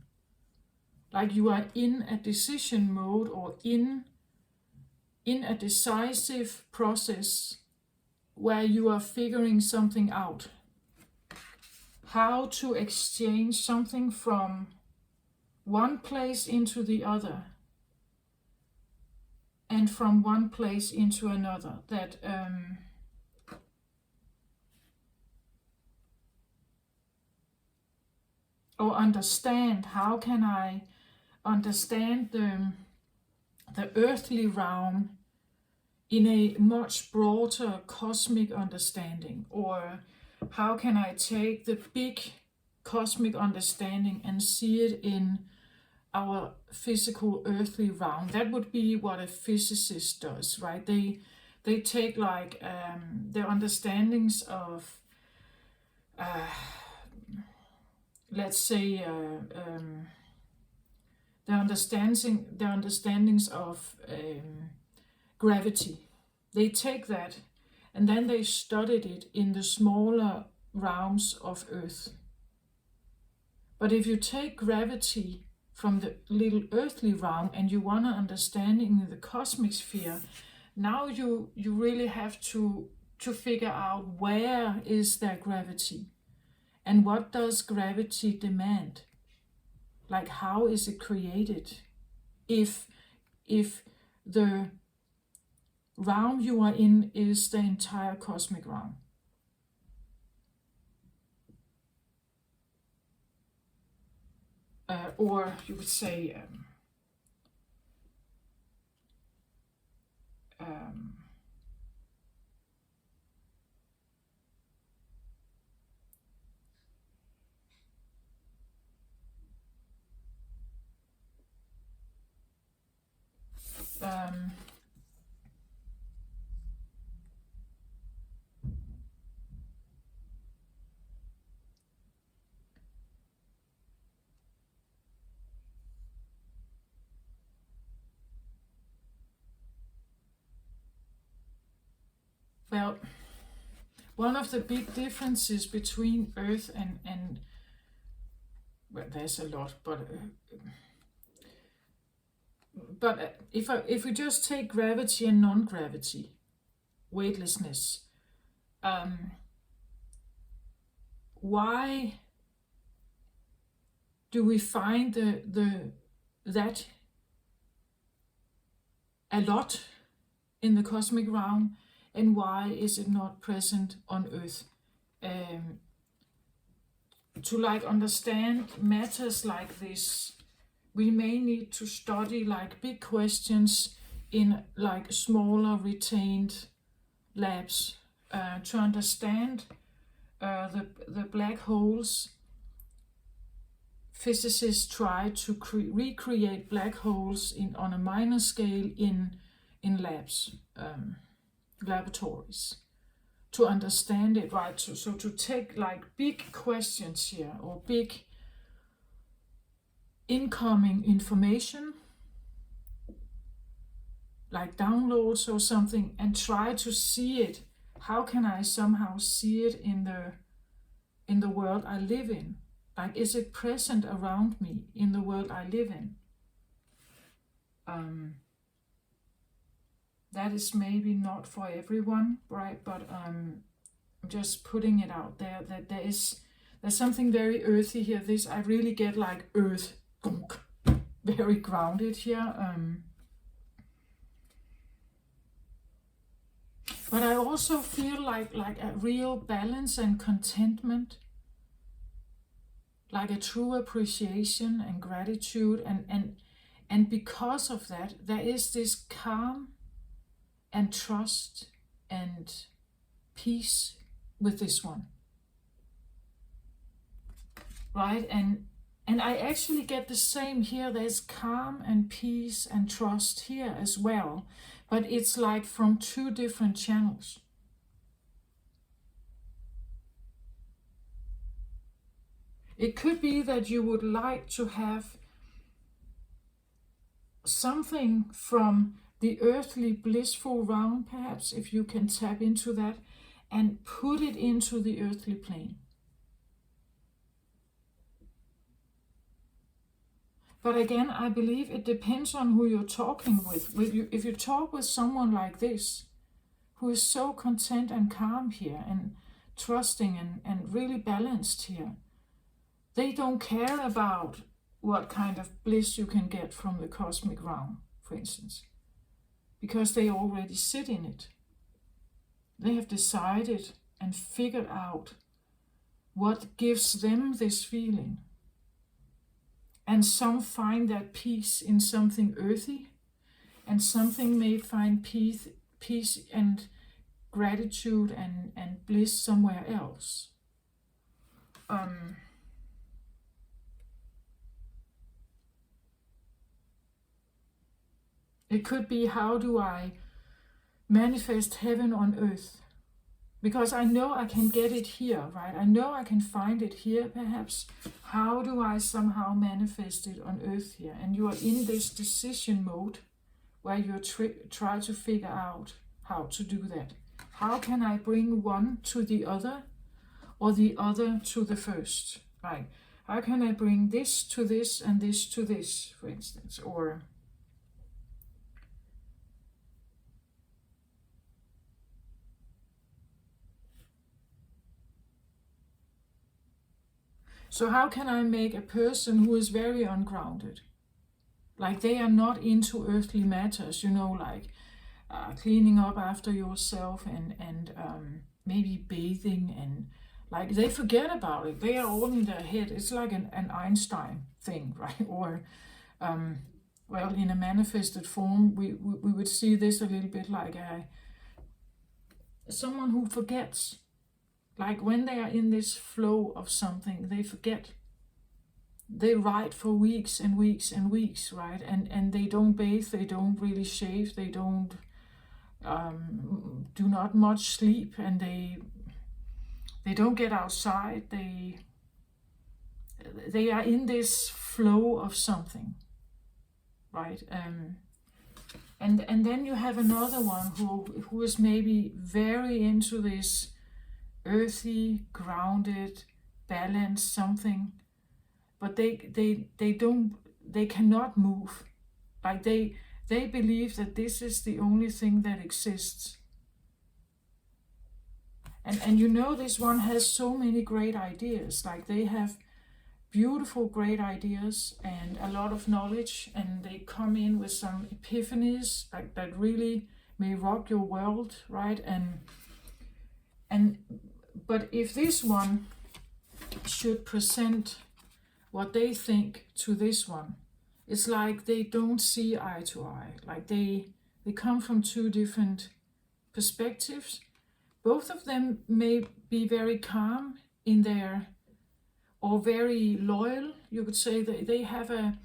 like you are in a decision mode, or in a decisive process where you are figuring something out, how to exchange something from one place into the other and from one place into another. That or understand, how can I understand the earthly realm in a much broader cosmic understanding, or how can I take the big cosmic understanding and see it in our physical earthly realm? That would be what a physicist does, right? They take like their understandings of let's say their understandings of gravity. They take that and then they studied it in the smaller realms of Earth. But if you take gravity from the little earthly realm and you want to understand in the cosmic sphere, now you really have to figure out where is there gravity and what does gravity demand? Like, how is it created? If the realm you are in is the entire cosmic realm. Or you would say well, one of the big differences between Earth and well, there's a lot, but if we just take gravity and non-gravity, weightlessness, why do we find that a lot in the cosmic realm, and why is it not present on Earth? To like understand matters like this, we may need to study like big questions in like smaller retained labs. To understand the black holes, physicists try to recreate black holes on a minor scale in labs, laboratories, to understand it, right? So to take like big questions here, or big incoming information, like downloads or something, and try to see it. How can I somehow see it in the world I live in? Like, is it present around me in the world I live in? That is maybe not for everyone, right? But I'm just putting it out there that there's something very earthy here. This I really get like earth, very grounded here. But I also feel like a real balance and contentment, like a true appreciation and gratitude, and because of that, there is this calm and trust and peace with this one, right? And I actually get the same here. There's calm and peace and trust here as well, but it's like from two different channels. It could be that you would like to have something from the earthly blissful realm, perhaps, if you can tap into that and put it into the earthly plane. But again, I believe it depends on who you're talking with. If you talk with someone like this, who is so content and calm here and trusting and really balanced here, they don't care about what kind of bliss you can get from the cosmic realm, for instance, because they already sit in it. They have decided and figured out what gives them this feeling. And some find that peace in something earthy, and something may find peace and gratitude and bliss somewhere else. It could be, how do I manifest heaven on earth? Because I know I can get it here, right? I know I can find it here, perhaps. How do I somehow manifest it on earth here? And you are in this decision mode where you try to figure out how to do that. How can I bring one to the other, or the other to the first? Right? How can I bring this to this and this to this, for instance? Or so how can I make a person who is very ungrounded, like they are not into earthly matters, like cleaning up after yourself and maybe bathing, and like they forget about it. They are all in their head. It's like an Einstein thing, right? Or well, in a manifested form, we would see this a little bit like someone who forgets. Like when they are in this flow of something, they forget. They write for weeks and weeks and weeks, right? And they don't bathe, they don't really shave, they don't do not much sleep, and they don't get outside. They are in this flow of something, right? And then you have another one who is maybe very into this earthy, grounded, balanced something, but they cannot move. Like they believe that this is the only thing that exists. And this one has so many great ideas. Like they have beautiful, great ideas and a lot of knowledge, and they come in with some epiphanies like that really may rock your world, right? But if this one should present what they think to this one, it's like they don't see eye to eye. Like they come from two different perspectives. Both of them may be very calm in their, or very loyal. You could say they have a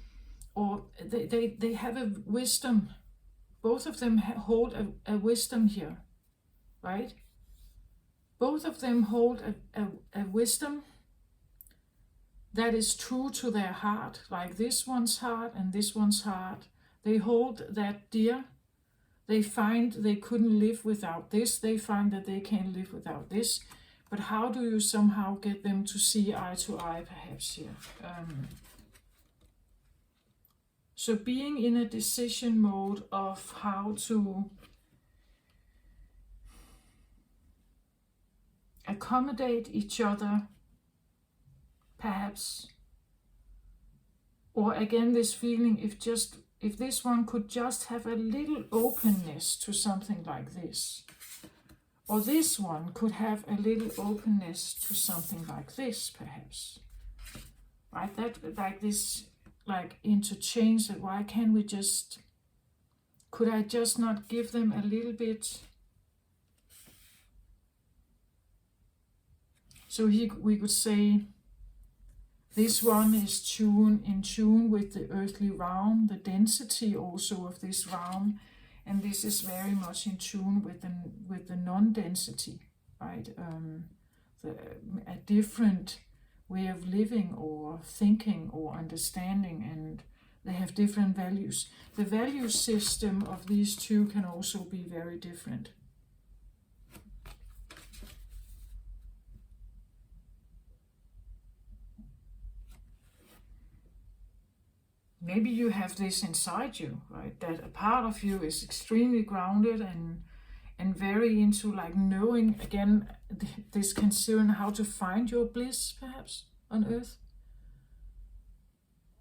wisdom. Both of them hold a wisdom here, right? Both of them hold a wisdom that is true to their heart, like this one's heart and this one's heart. They hold that dear. They find they couldn't live without this. They find that they can't live without this. But how do you somehow get them to see eye to eye, perhaps here? So being in a decision mode of how to accommodate each other, perhaps, Or again, this feeling, if this one could just have a little openness to something like this. Or this one could have a little openness to something like this, perhaps. Right? That, like this, like interchange, that why can't we just, could I just not give them a little bit? So we could say, this one is in tune with the earthly realm, the density also of this realm, and this is very much in tune with the non-density, right? A different way of living or thinking or understanding, and they have different values. The value system of these two can also be very different. Maybe you have this inside you, right? That a part of you is extremely grounded and very into like knowing, again, this concern how to find your bliss perhaps on earth.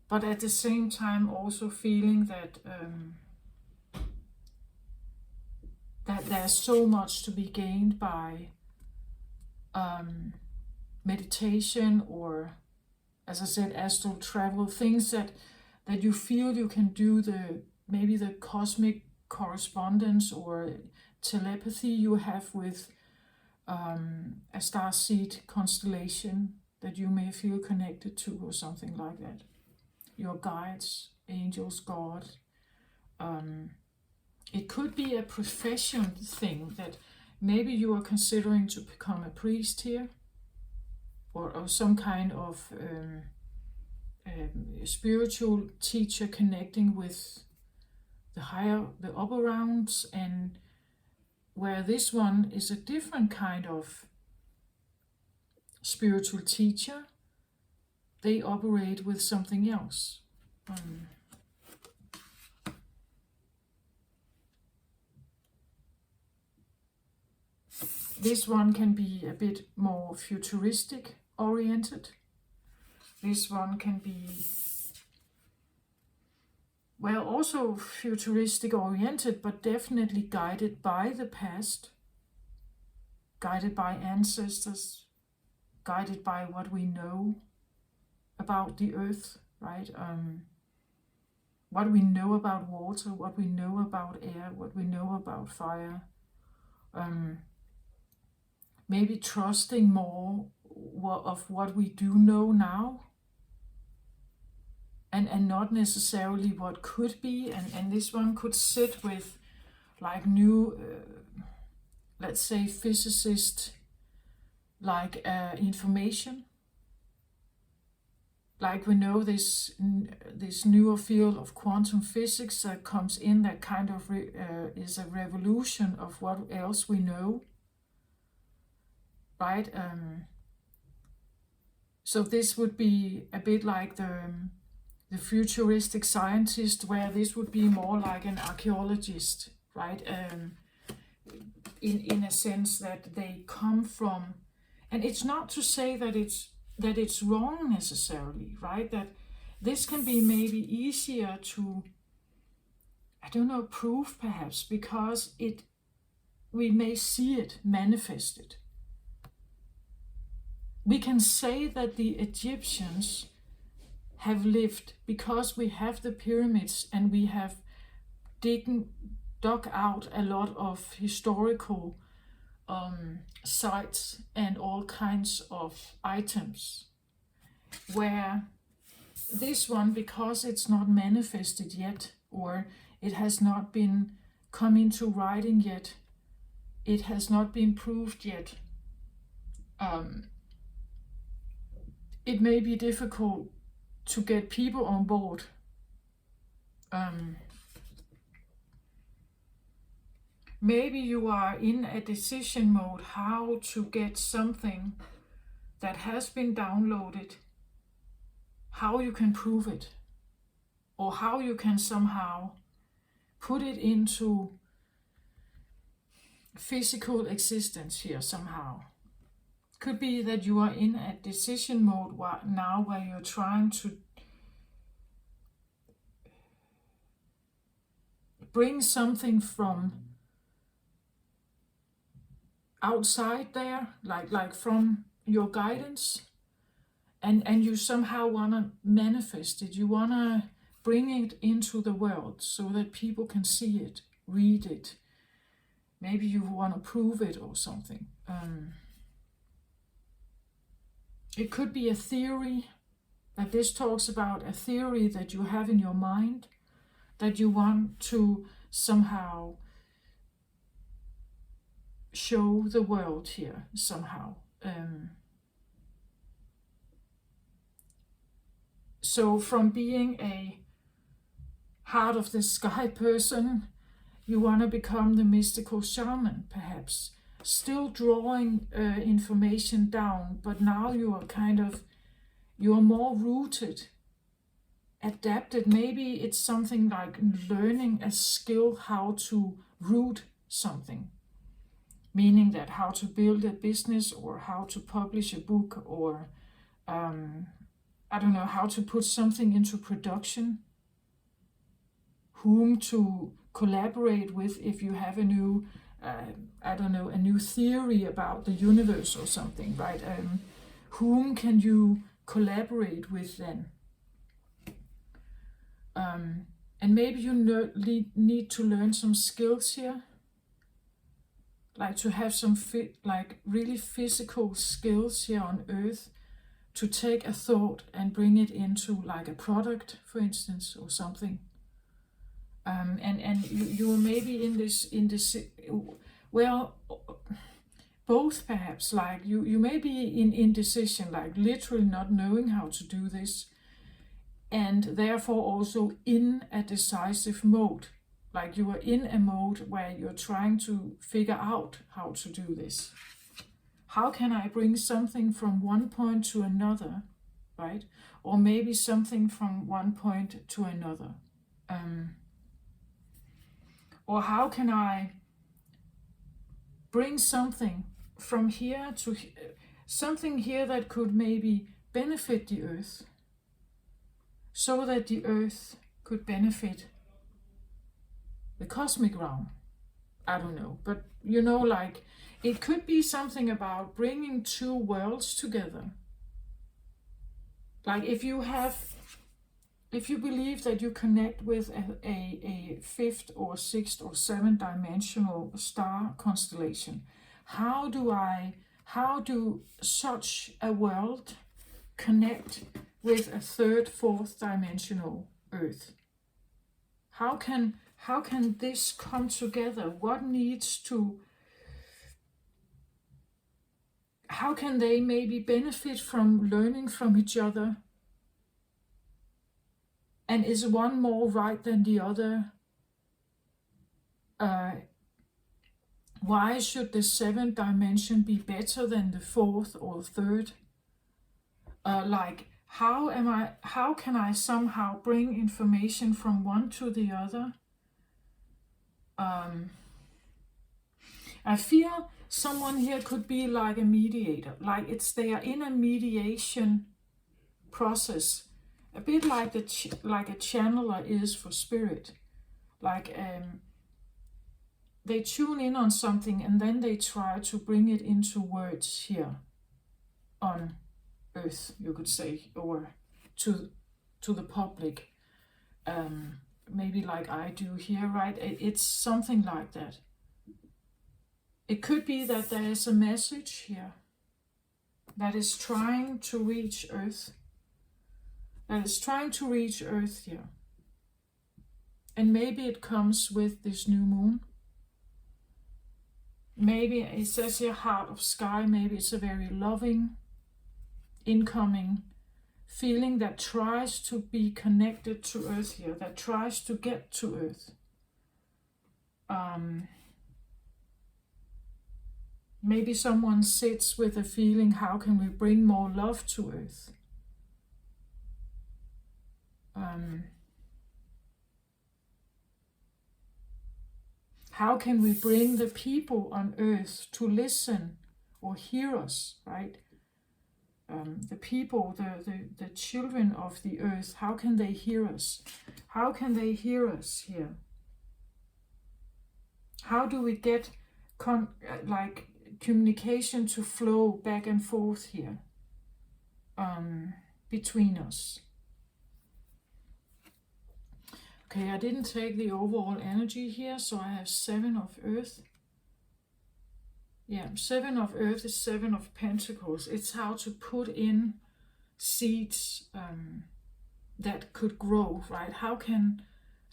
But at the same time also feeling that that there's so much to be gained by meditation, or, as I said, astral travel, things that you feel you can do, maybe the cosmic correspondence or telepathy you have with a starseed constellation that you may feel connected to, or something like that. Your guides, angels, God. It could be a profession thing, that maybe you are considering to become a priest here, or some kind of spiritual teacher connecting with the upper rounds, and where this one is a different kind of spiritual teacher. They operate with something else. This one can be a bit more futuristic oriented. This one can be, well, also futuristic oriented, but definitely guided by the past, guided by ancestors, guided by what we know about the earth, right? What we know about water, what we know about air, what we know about fire. Maybe trusting more of what we do know now, and not necessarily what could be. And this one could sit with like new, let's say, physicist, like information. Like we know this newer field of quantum physics that comes in, that kind of is a revolution of what else we know, right? So this would be a bit like the futuristic scientist, where this would be more like an archaeologist, right? In a sense that they come from, and it's not to say that it's wrong necessarily, right? That this can be maybe easier to, I don't know, prove perhaps, because we may see it manifested. We can say that the Egyptians have lived because we have the pyramids, and we have dug out a lot of historical sites and all kinds of items, where this one, because it's not manifested yet, or it has not been come into writing yet, it has not been proved yet, it may be difficult to get people on board. Maybe you are in a decision mode how to get something that has been downloaded, how you can prove it, or how you can somehow put it into physical existence here somehow. Could be that you are in a decision mode now, where you're trying to bring something from outside there, like from your guidance, and you somehow want to manifest it. You want to bring it into the world so that people can see it, read it. Maybe you want to prove it or something. It could be a theory, that this talks about a theory that you have in your mind, that you want to somehow show the world here somehow. So from being a heart of the sky person, you want to become the mystical shaman, perhaps. Still drawing information down, but now you are more rooted, adapted. Maybe it's something like learning a skill how to root something, meaning that how to build a business or how to publish a book or I don't know, how to put something into production, whom to collaborate with if you have a new a new theory about the universe or something, right? Whom can you collaborate with then? And maybe you need to learn some skills here, like to have some really physical skills here on Earth, to take a thought and bring it into like a product, for instance, or something. And you are maybe in this well, both perhaps, like you may be in indecision, like literally not knowing how to do this, and therefore also in a decisive mode, like you are in a mode where you're trying to figure out how to do this. How can I bring something from one point to another, right? Or maybe something from one point to another. Or how can I bring something from here to something here that could maybe benefit the Earth, so that the Earth could benefit the cosmic realm. I don't know, but like it could be something about bringing two worlds together. Like if you believe that you connect with a fifth or sixth or seventh dimensional star constellation, how do such a world connect with a third, fourth dimensional Earth? How can this come together? How can they maybe benefit from learning from each other? And is one more right than the other? Why should the seventh dimension be better than the fourth or third? How can I somehow bring information from one to the other? I feel someone here could be like a mediator, like they are in a mediation process, a bit like like a channeler is for spirit. Like they tune in on something and then they try to bring it into words here on Earth, you could say, or to the public. Maybe like I do here, right? It's something like that. It could be that there is a message here that is trying to reach Earth. That is trying to reach Earth here. And maybe it comes with this new moon. Maybe it says here heart of sky. Maybe it's a very loving, incoming feeling that tries to be connected to Earth here, that tries to get to Earth. Maybe someone sits with a feeling, how can we bring more love to Earth? How can we bring the people on Earth to listen or hear us, right? The people, the children of the Earth, how can they hear us? How can they hear us here? How do we get like communication to flow back and forth here between us? Okay, I didn't take the overall energy here, so I have 7 of Earth. Yeah, 7 of Earth is 7 of Pentacles. It's how to put in seeds that could grow, right? How can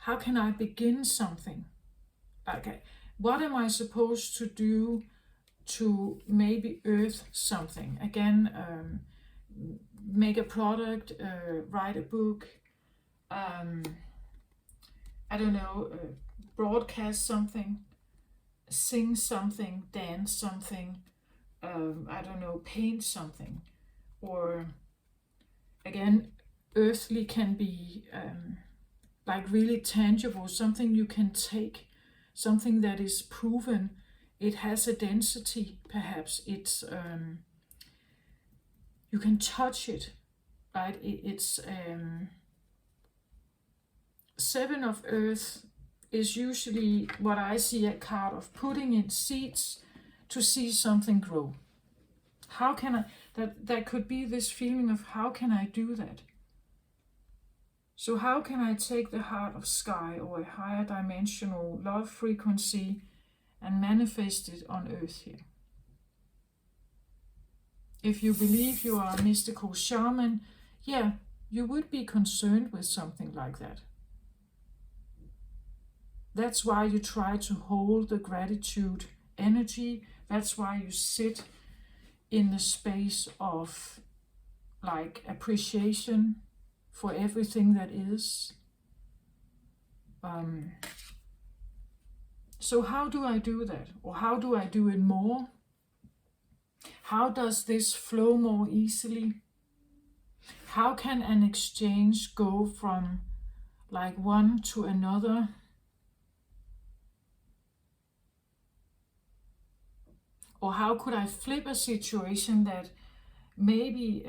I begin something? Okay, what am I supposed to do to maybe earth something? Again, make a product, write a book, I don't know, broadcast something, sing something, dance something, I don't know, paint something. Or again, earthly can be like really tangible, something you can take, something that is proven. It has a density, perhaps. It's you can touch it, right? It's 7 of Earth is usually what I see a card of putting in seeds to see something grow. How can I, that could be this feeling of how can I do that? So how can I take the heart of sky or a higher dimensional love frequency and manifest it on Earth here? If you believe you are a mystical shaman, yeah, you would be concerned with something like that. That's why you try to hold the gratitude energy. That's why you sit in the space of like appreciation for everything that is. So how do I do that? Or how do I do it more? How does this flow more easily? How can an exchange go from like one to another? Or how could I flip a situation that maybe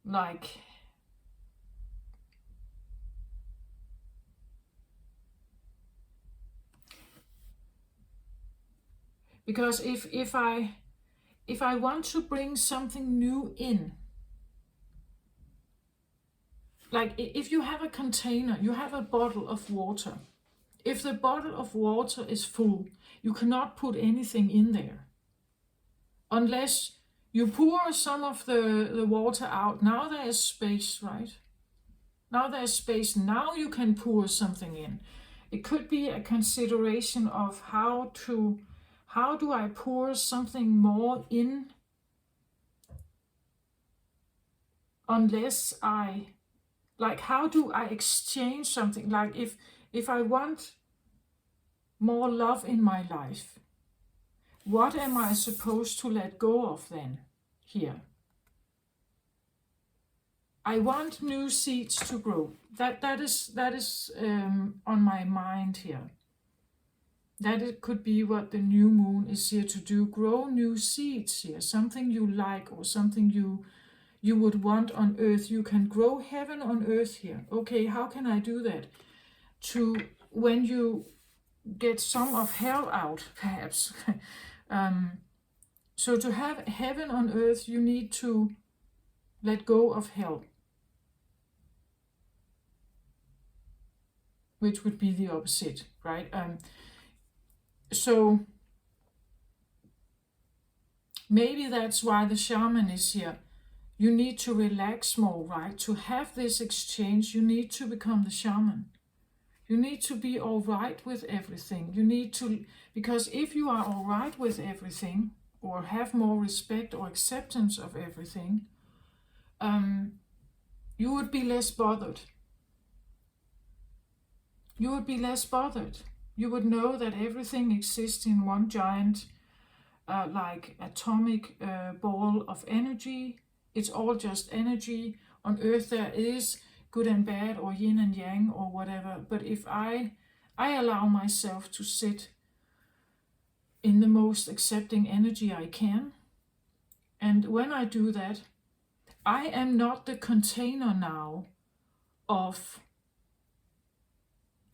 like because if I want to bring something new in, like if you have a container, you have a bottle of water. If the bottle of water is full, you cannot put anything in there. Unless you pour some of the water out. Now there is space, right? Now there's space. Now you can pour something in. It could be a consideration of how do I pour something more in unless I, like, how do I exchange something? Like if I want more love in my life, what am I supposed to let go of then here? I want new seeds to grow. That is on my mind here. That it could be what the new moon is here to do. Grow new seeds here. Something you like or something you would want on earth. You can grow heaven on earth here. Okay, how can I do that? To when you get some of hell out, perhaps. So to have heaven on earth, you need to let go of hell, which would be the opposite, right? So maybe that's why the shaman is here. You need to relax more, right? To have this exchange, you need to become the shaman. You need to be all right with everything. You need to, because if you are all right with everything, or have more respect or acceptance of everything, you would be less bothered. You would be less bothered. You would know that everything exists in one giant, like atomic ball of energy. It's all just energy. On Earth there is good and bad, or yin and yang, or whatever. But if I allow myself to sit in the most accepting energy I can, and when I do that, I am not the container now of,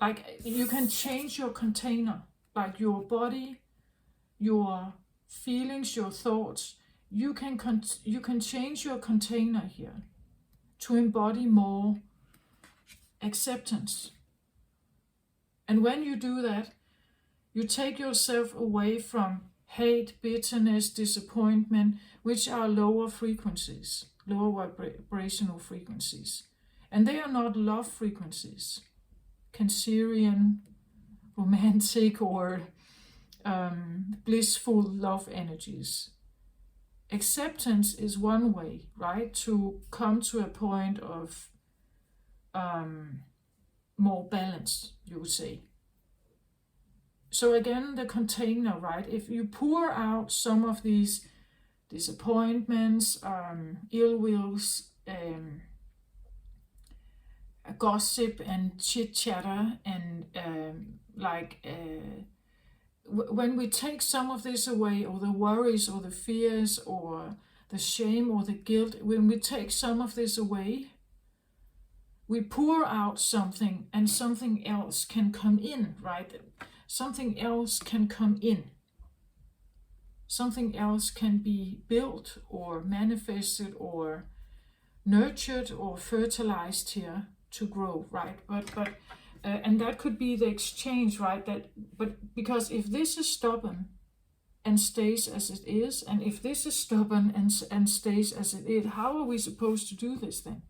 like you can change your container, like your body, your feelings, your thoughts. You can change your container here to embody more acceptance. And when you do that, you take yourself away from hate, bitterness, disappointment, which are lower frequencies, lower vibrational frequencies. And they are not love frequencies, Cancerian, romantic, or blissful love energies. Acceptance is one way, right, to come to a point of more balance, you would say. So again, the container, right? If you pour out some of these disappointments, ill wills, gossip and chit chatter, and when we take some of this away, or the worries, or the fears, or the shame, or the guilt, when we take some of this away, we pour out something, and something else can come in, right? Something else can come in. Something else can be built or manifested or nurtured or fertilized here to grow, right? And that could be the exchange, right? But because if this is stubborn and stays as it is, and if this is stubborn and stays as it is, how are we supposed to do this then?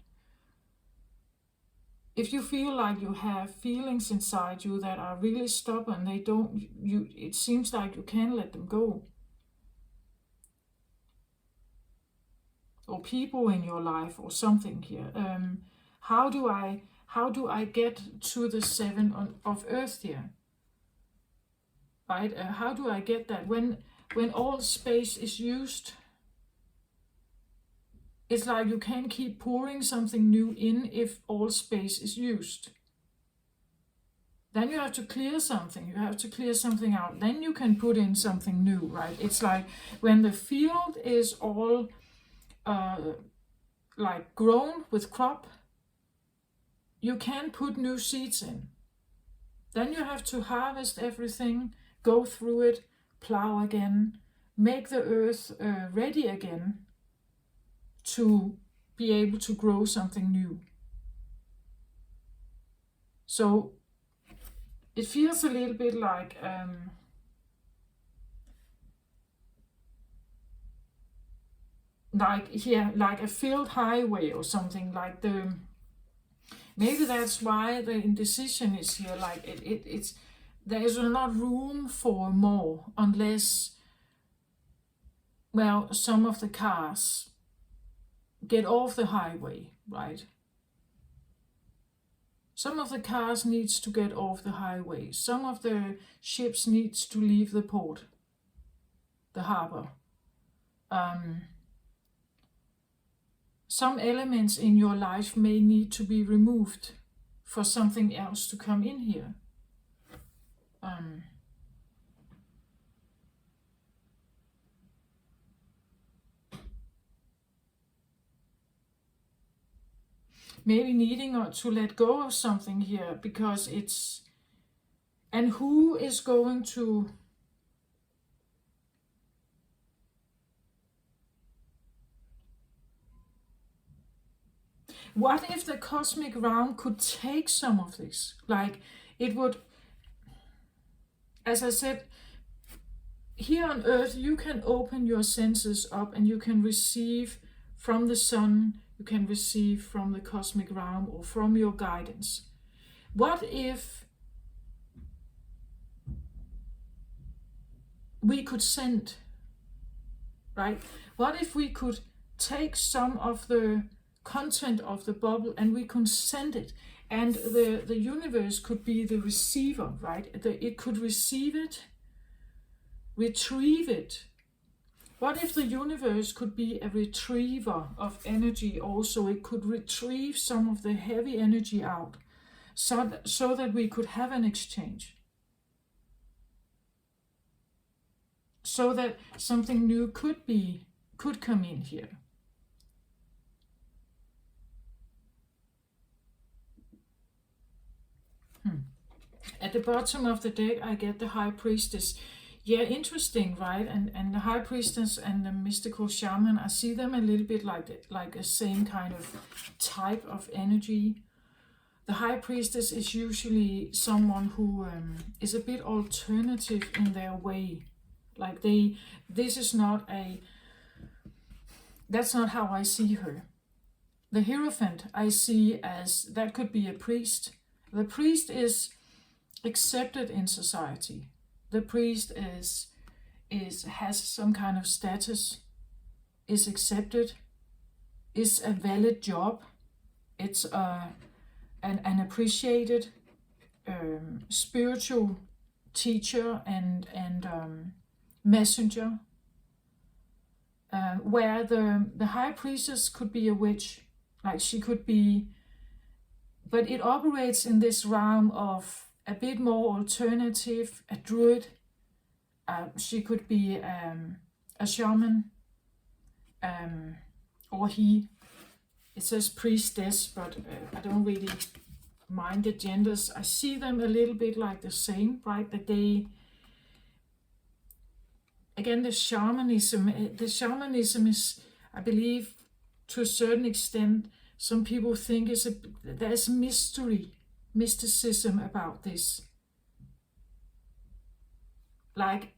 If you feel like you have feelings inside you that are really stubborn, it seems like you can't let them go. Or people in your life or something here. How do I get to the 7 of Earth here? Right? How do I get that when all space is used? It's like you can't keep pouring something new in if all space is used. Then you have to clear something. You have to clear something out. Then you can put in something new, right? It's like when the field is all like grown with crop, you can put new seeds in. Then you have to harvest everything, go through it, plow again, make the earth ready again to be able to grow something new. So it feels a little bit like a field highway or something, like maybe that's why the indecision is here. Like it's there is not room for more unless, well, some of the cars get off the highway, right? Some of the cars needs to get off the highway. Some of the ships needs to leave the port, the harbor. Some elements in your life may need to be removed for something else to come in here. Maybe needing to let go of something here because it's... And who is going to... What if the cosmic realm could take some of this? Like, it would... As I said, here on Earth, you can open your senses up and you can receive from the sun, you can receive from the cosmic realm or from your guidance. What if we could send, right? What if we could take some of the content of the bubble and we could send it, and the universe could be the receiver, right? It could receive it, retrieve it. What if the universe could be a retriever of energy also? It could retrieve some of the heavy energy out so that we could have an exchange. So that something new could come in here. At the bottom of the deck, I get the High Priestess. Yeah, interesting, right? And the High Priestess and the mystical shaman, I see them a little bit like a same kind of type of energy. The High Priestess is usually someone who is a bit alternative in their way. Like that's not how I see her. The Hierophant I see as, that could be a priest. The priest is accepted in society. The priest has some kind of status, is accepted, is a valid job. It's an appreciated spiritual teacher and messenger. Where the High Priestess could be a witch, like she could be, but it operates in this realm of a bit more alternative, a druid. She could be a shaman, or he. It says priestess, but I don't really mind the genders. I see them a little bit like the same, right? That they, again, the shamanism is, I believe, to a certain extent, some people think there's mysticism about this. Like,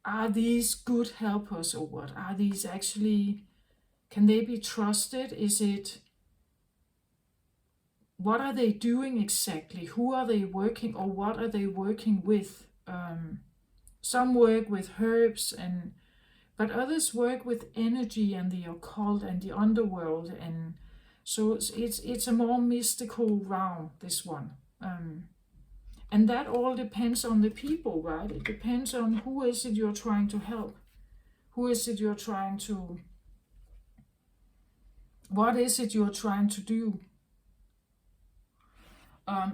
are these good helpers or what? Are these actually, can they be trusted? What are they doing exactly? Who are they working, or what are they working with? Some work with herbs, but others work with energy and the occult and the underworld, and so it's a more mystical realm, this one. And that all depends on the people, right? It depends on who is it you're trying to help. Who is it you're trying to... What is it you're trying to do?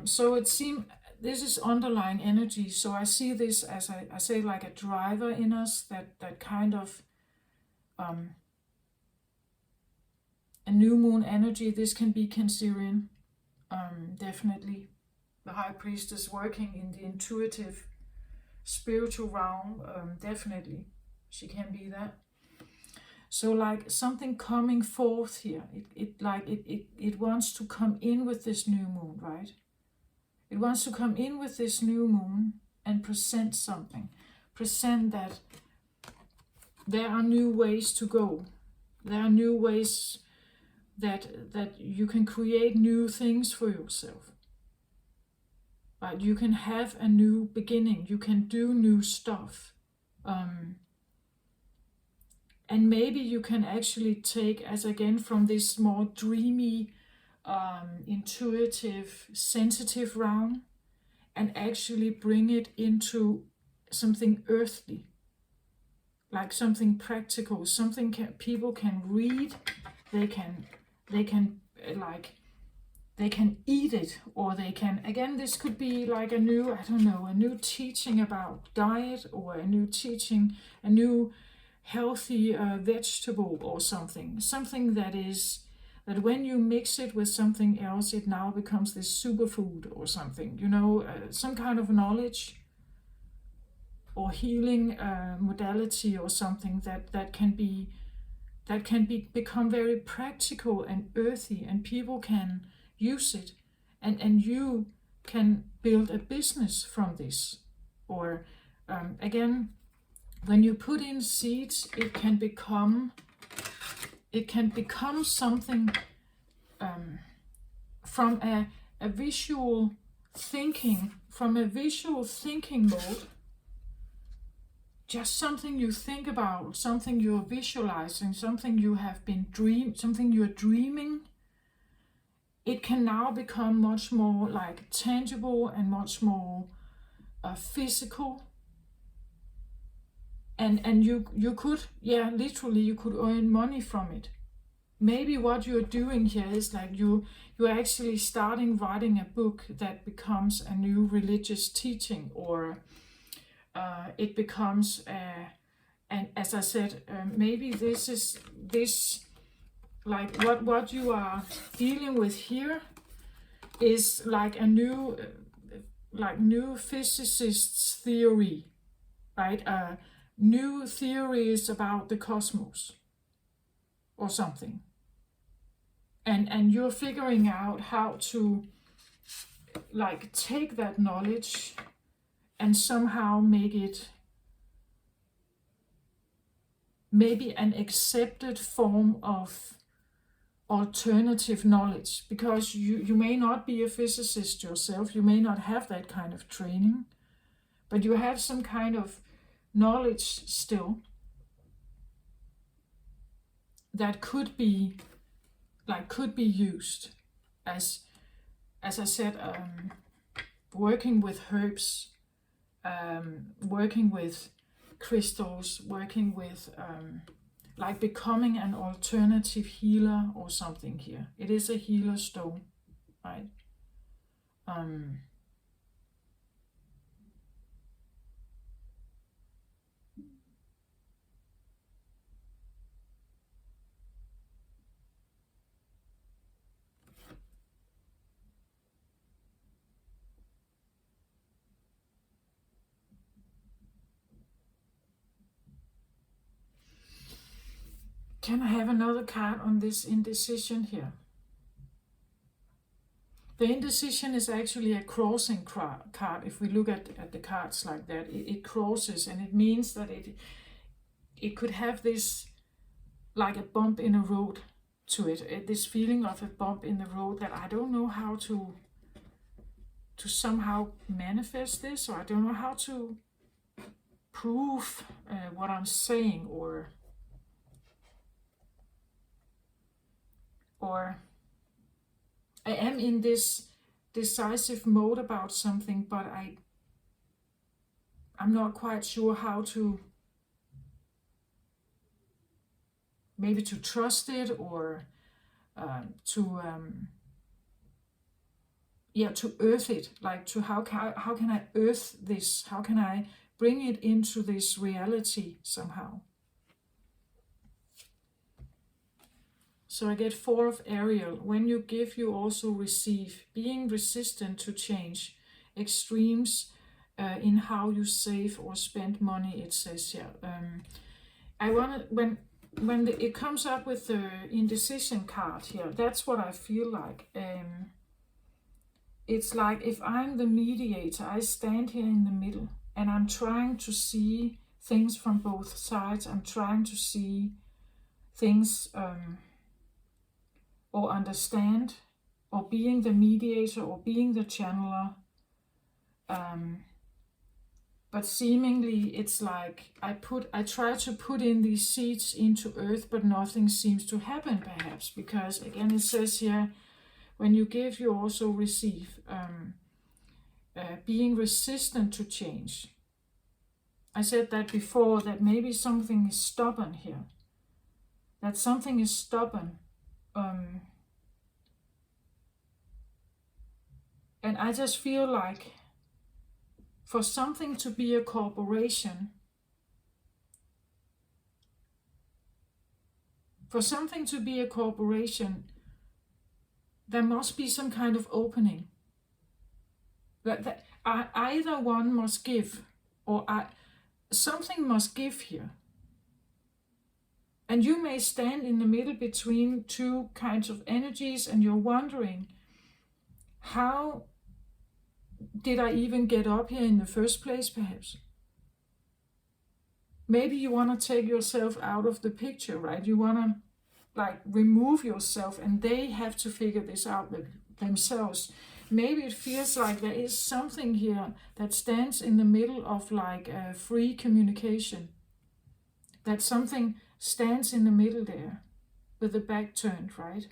So it seems this is underlying energy. So I see this as I say, like a driver in us that kind of a new moon energy. This can be Cancerian, definitely. The High Priestess working in the intuitive, spiritual realm, definitely. She can be that. So like something coming forth here. It wants to come in with this new moon, right? It wants to come in with this new moon and present something. Present that there are new ways to go. There are new ways that you can create new things for yourself. Right? You can have a new beginning. You can do new stuff. And maybe you can actually take, as again, from this more dreamy, intuitive, sensitive realm, and actually bring it into something earthly, like something practical, something people can read, they can eat it, or they can, again, this could be like a new, I don't know, a new teaching about diet, or a new teaching, a new healthy vegetable or something that when you mix it with something else, it now becomes this superfood or something, some kind of knowledge or healing modality or something that can become very practical and earthy, and people can use it, and you can build a business from this. Or again, when you put in seeds, it can become something from a visual thinking, mode. Just something you think about, something you're visualizing, something you have been something you're dreaming. It can now become much more like tangible and much more physical. And you could, literally, you could earn money from it. Maybe what you're doing here is like you're actually writing a book that becomes a new religious teaching, or it becomes, and as I said, maybe this like what you are dealing with here is like a new like new physicists theory, right? New theories about the cosmos or something. And you're figuring out how to like take that knowledge and somehow make it maybe an accepted form of alternative knowledge, because you may not be a physicist yourself, you may not have that kind of training, but you have some kind of knowledge still that could be used as I said, working with herbs, working with crystals, working with like becoming an alternative healer or something here. It is a healer stone, right? Can I have another card on this indecision here? The indecision is actually a crossing card. If we look at the cards like that, it crosses, and it means that it could have this like a bump in a road to it, this feeling of a bump in the road that I don't know how to somehow manifest this, or I don't know how to prove what I'm saying, or I am in this decisive mode about something, but I'm not quite sure how to, maybe to trust it, or to earth it, like to how can I earth this? How can I bring it into this reality somehow? So I get 4 of Ariel. When you give, you also receive. Being resistant to change. Extremes in how you save or spend money, it says here. I want to, when it comes up with the indecision card here, that's what I feel like. It's like if I'm the mediator, I stand here in the middle and I'm trying to see things from both sides. I'm trying to see things or understand, or being the mediator or being the channeler. But seemingly it's like I try to put in these seeds into earth, but nothing seems to happen, perhaps, because again it says here, when you give, you also receive. Being resistant to change. I said that before, that maybe something is stubborn here. That something is stubborn. And I just feel like for something to be a corporation, there must be some kind of opening. That either one must give, or something must give here. And you may stand in the middle between 2 kinds of energies, and you're wondering, how did I even get up here in the first place, perhaps? Maybe you want to take yourself out of the picture, right? You want to like remove yourself, and they have to figure this out themselves. Maybe it feels like there is something here that stands in the middle of like free communication. That something stands in the middle there with the back turned, right?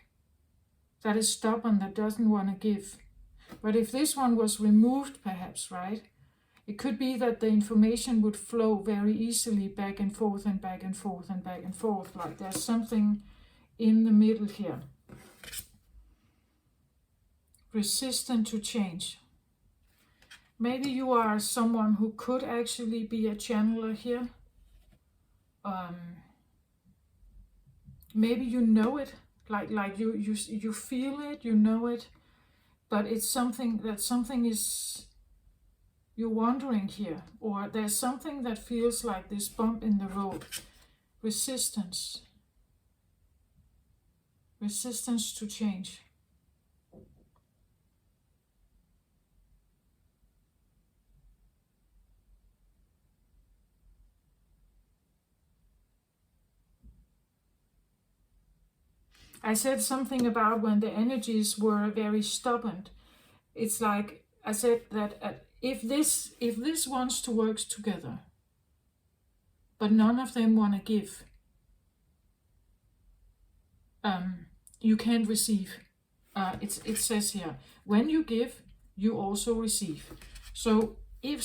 That is stubborn, that doesn't want to give. But if this one was removed, perhaps, right? It could be that the information would flow very easily back and forth and back and forth and back and forth. Like there's something in the middle here. Resistant to change. Maybe you are someone who could actually be a channeler here. Maybe you know it, like you feel it, you know it, but it's something is you're wandering here, or there's something that feels like this bump in the road. Resistance. Resistance to change. I said something about when the energies were very stubborn. It's like I said that if this wants to work together, but none of them want to give, you can't receive. It says here, when you give, you also receive. So if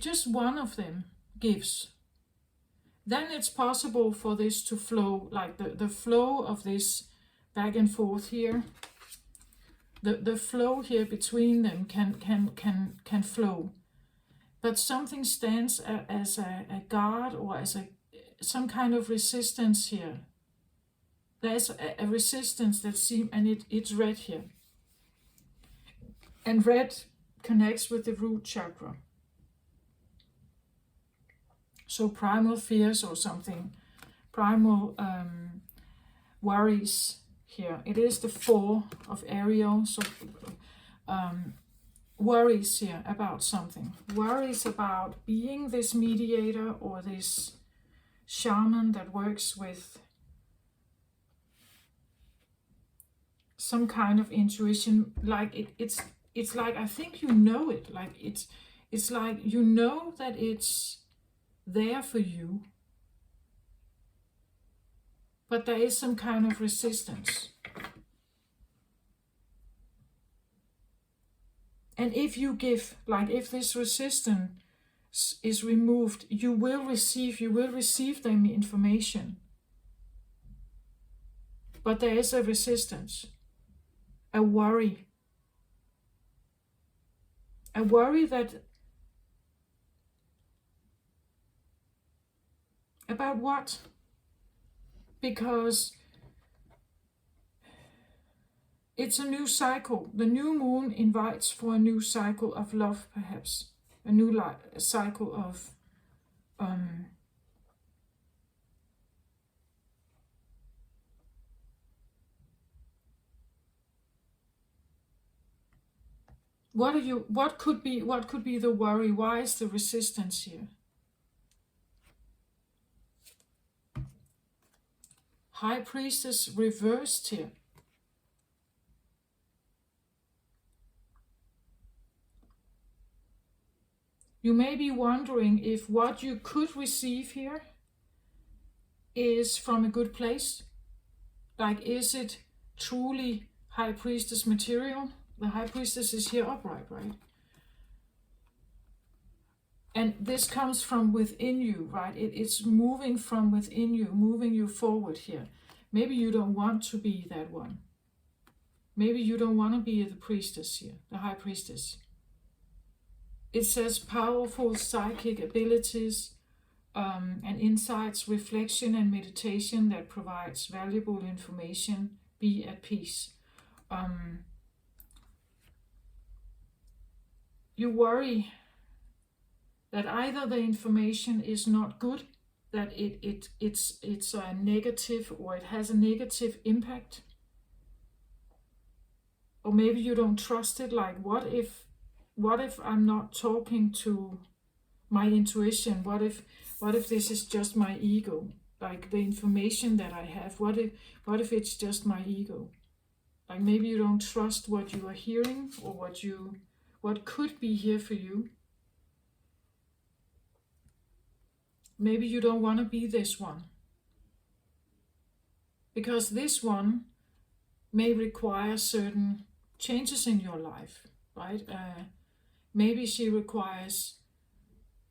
just one of them gives, then it's possible for this to flow, like the flow of this back and forth here. The flow here between them can flow. But something stands as a guard, or as some kind of resistance here. There's a resistance that seems, and it's red here. And red connects with the root chakra. So primal fears or something, primal worries here. It is the 4 of Ariel, so worries here about something. Worries about being this mediator or this shaman that works with some kind of intuition. Like it's like, I think you know it. Like it's like you know that it's there for you, but there is some kind of resistance. And if you give, like if this resistance is removed, you will receive them information. But there is a resistance, a worry that about what? Because it's a new cycle. The new moon invites for a new cycle of love, perhaps. A new cycle of what could be the worry? Why is the resistance here? High Priestess reversed here. You may be wondering if what you could receive here is from a good place. Like, is it truly High Priestess material? The High Priestess is here upright, right? And this comes from within you, right? It's moving from within you, moving you forward here. Maybe you don't want to be that one. Maybe you don't want to be the priestess here, the High Priestess. It says powerful psychic abilities and insights, reflection and meditation that provides valuable information. Be at peace. You worry that either the information is not good, that it's a negative, or it has a negative impact, or maybe you don't trust it. Like, what if I'm not talking to my intuition? What if this is just my ego? Like, the information that I have, what if it's just my ego? Like, maybe you don't trust what you are hearing, or what could be here for you. Maybe you don't want to be this one, because this one may require certain changes in your life, right? Maybe she requires,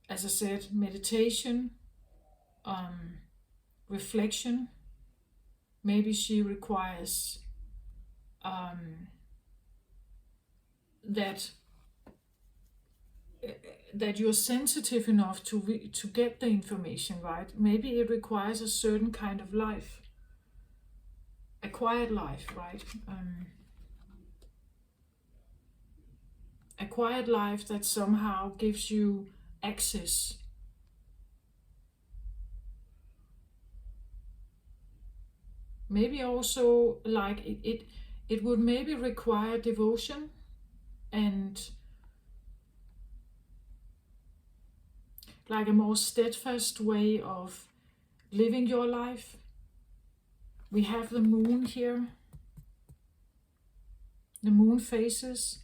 as I said, meditation, reflection. Maybe she requires that you're sensitive enough to get the information, right? Maybe it requires a certain kind of life, a quiet life, right? A quiet life that somehow gives you access. Maybe also like it would maybe require devotion and like a more steadfast way of living your life. We have the moon here, the moon phases,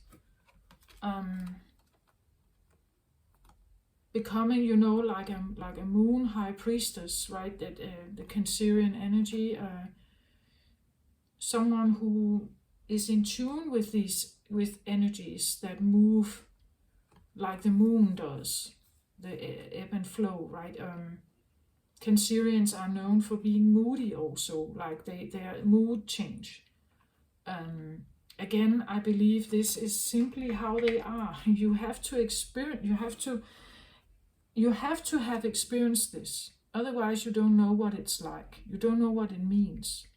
becoming, you know, like a moon high priestess, right? That the Cancerian energy, someone who is in tune with with energies that move like the moon does, the ebb and flow, right? Cancerians are known for being moody also, like their mood change. Again, I believe this is simply how they are. You have to experience, you have to have experienced this. Otherwise, you don't know what it's like. You don't know what it means.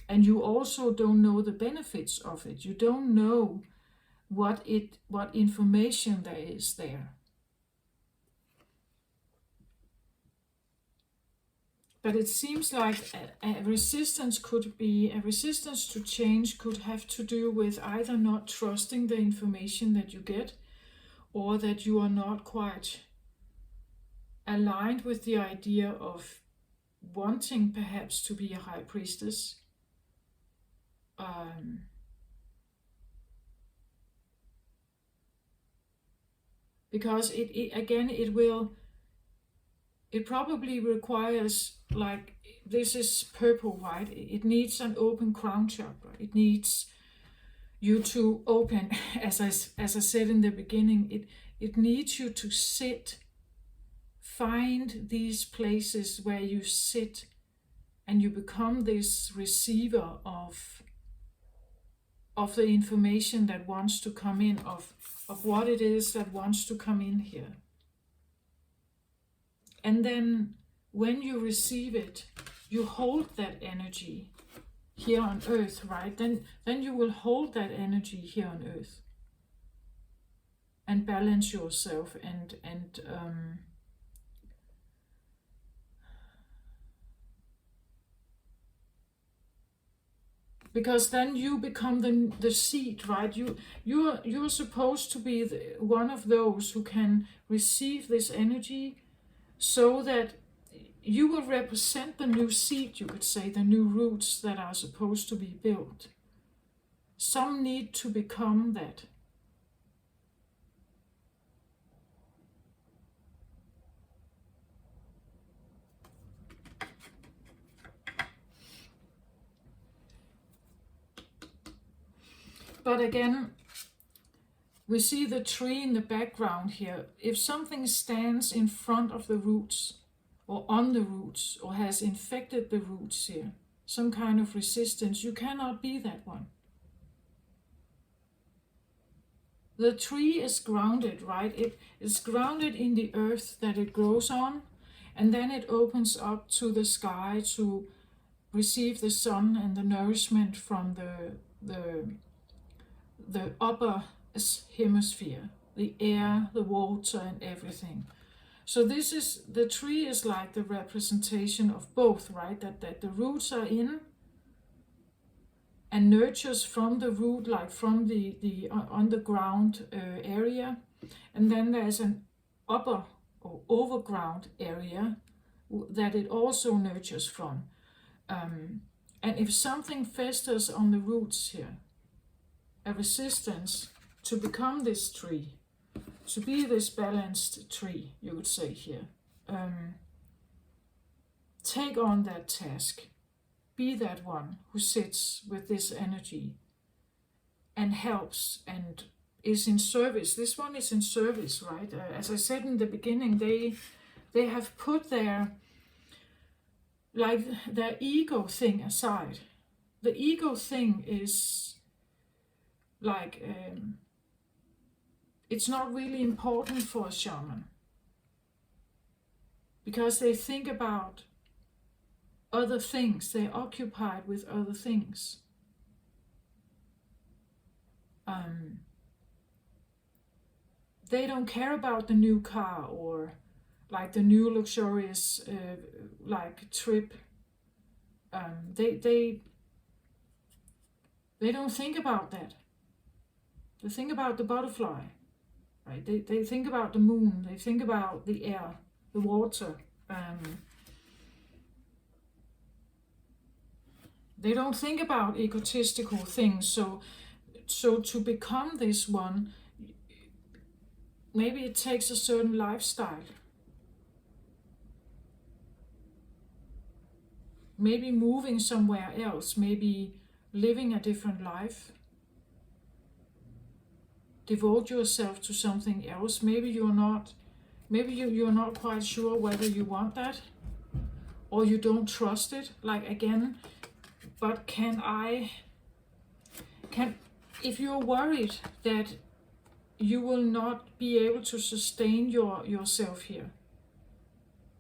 And you also don't know the benefits of it. You don't know what information there is there. But it seems like a resistance to change could have to do with either not trusting the information that you get, or that you are not quite aligned with the idea of wanting perhaps to be a high priestess. Because it probably requires, like, this is purple, right? It needs an open crown chakra. It needs you to open, as I said in the beginning, it needs you to sit, find these places where you sit and you become this receiver of the information that wants to come in, of what it is that wants to come in here. And then when you receive it, you hold that energy here on earth, right? Then you will hold that energy here on earth and balance yourself and because then you become the seed, right? You're supposed to be one of those who can receive this energy, so that you will represent the new seed, you could say, the new roots that are supposed to be built. Some need to become that. But again, we see the tree in the background here. If something stands in front of the roots, or on the roots, or has infected the roots here, some kind of resistance, you cannot be that one. The tree is grounded, right? It is grounded in the earth that it grows on, and then it opens up to the sky to receive the sun and the nourishment from the upper hemisphere, the air, the water, and everything. So the tree is like the representation of both, right? That the roots are in and nurtures from the root, like from the underground area, and then there's an upper or overground area that it also nurtures from. And if something festers on the roots here, a resistance to become this tree, to be this balanced tree, you would say here. Take on that task. Be that one who sits with this energy and helps and is in service. This one is in service, right? As I said in the beginning, they have put their ego thing aside. The ego thing is like it's not really important for a shaman, because they think about other things. They're occupied with other things. Um, they don't care about the new car or like the new luxurious like trip. They don't think about that. They think about the butterfly, right? They think about the moon. They think about the air, the water. They don't think about egotistical things. So to become this one, maybe it takes a certain lifestyle. Maybe moving somewhere else, maybe living a different life. Devote yourself to something else. Maybe you're not quite sure whether you want that or you don't trust it. Like again, but if you're worried that you will not be able to sustain yourself here,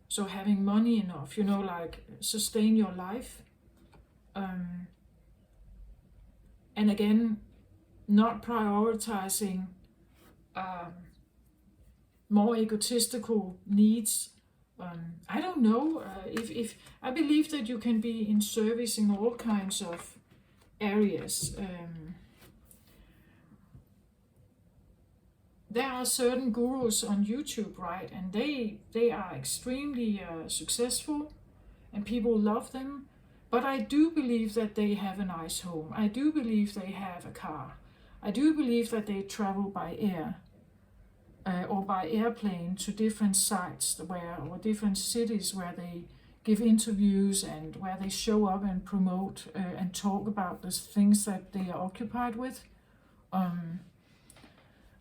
so having money enough, like sustain your life, and again, not prioritizing more egotistical needs. I don't know, if I believe that you can be in service in all kinds of areas. There are certain gurus on YouTube, right? And they are extremely successful and people love them. But I do believe that they have a nice home. I do believe they have a car. I do believe that they travel by air or by airplane to different sites or different cities where they give interviews and where they show up and promote and talk about the things that they are occupied with.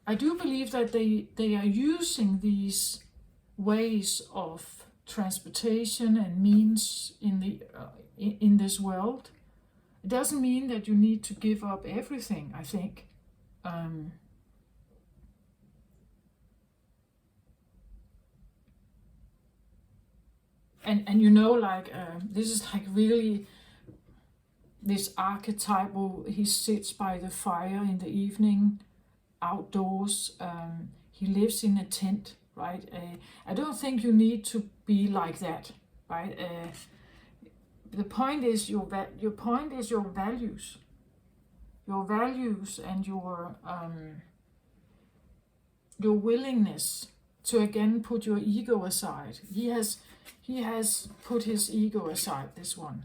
I do believe that they are using these ways of transportation and means in this world. It doesn't mean that you need to give up everything, I think. And this is like really this archetypal. He sits by the fire in the evening, outdoors. He lives in a tent, right? I don't think you need to be like that, right? The point is your values, and your willingness to again put your ego aside. He has put his ego aside. This one,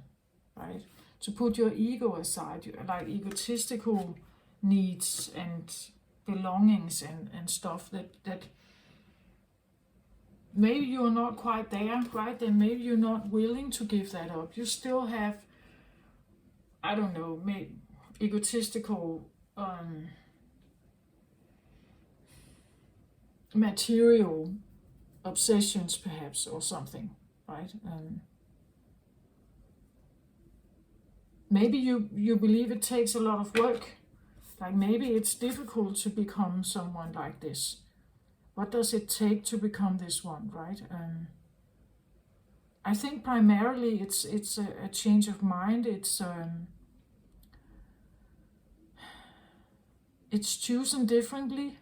right? To put your ego aside, like egotistical needs and belongings and stuff that maybe you're not quite there, right? Then maybe you're not willing to give that up. You still have, I don't know, maybe egotistical material obsessions perhaps, or something, right? Maybe you believe it takes a lot of work. Like maybe it's difficult to become someone like this. What does it take to become this one, right? I think primarily it's a change of mind. It's choosing differently.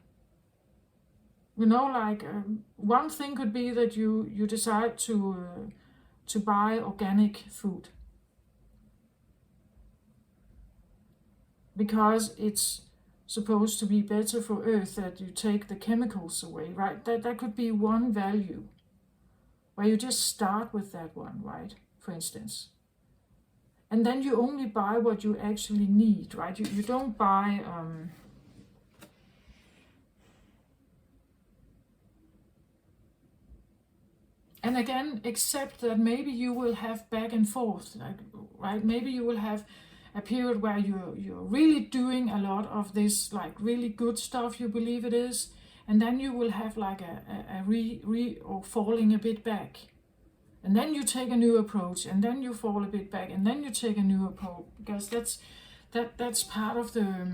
One thing could be that you decide to buy organic food because it's supposed to be better for Earth, that you take the chemicals away, right? That could be one value where you just start with that one, right? For instance. And then you only buy what you actually need, right? You don't buy and again, accept that maybe you will have back and forth, like, right? Maybe you will have a period where you're really doing a lot of this, like really good stuff you believe it is, and then you will have like a or falling a bit back, and then you take a new approach, and then you fall a bit back, and then you take a new approach, because that's part of the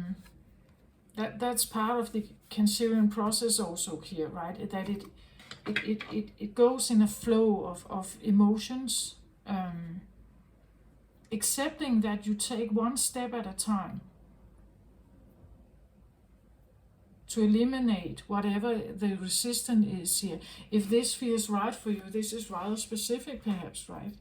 Cancerian process also here, right? That it goes in a flow of emotions. Accepting that you take one step at a time. to eliminate whatever the resistance is here. If this feels right for you, this is rather specific perhaps, right?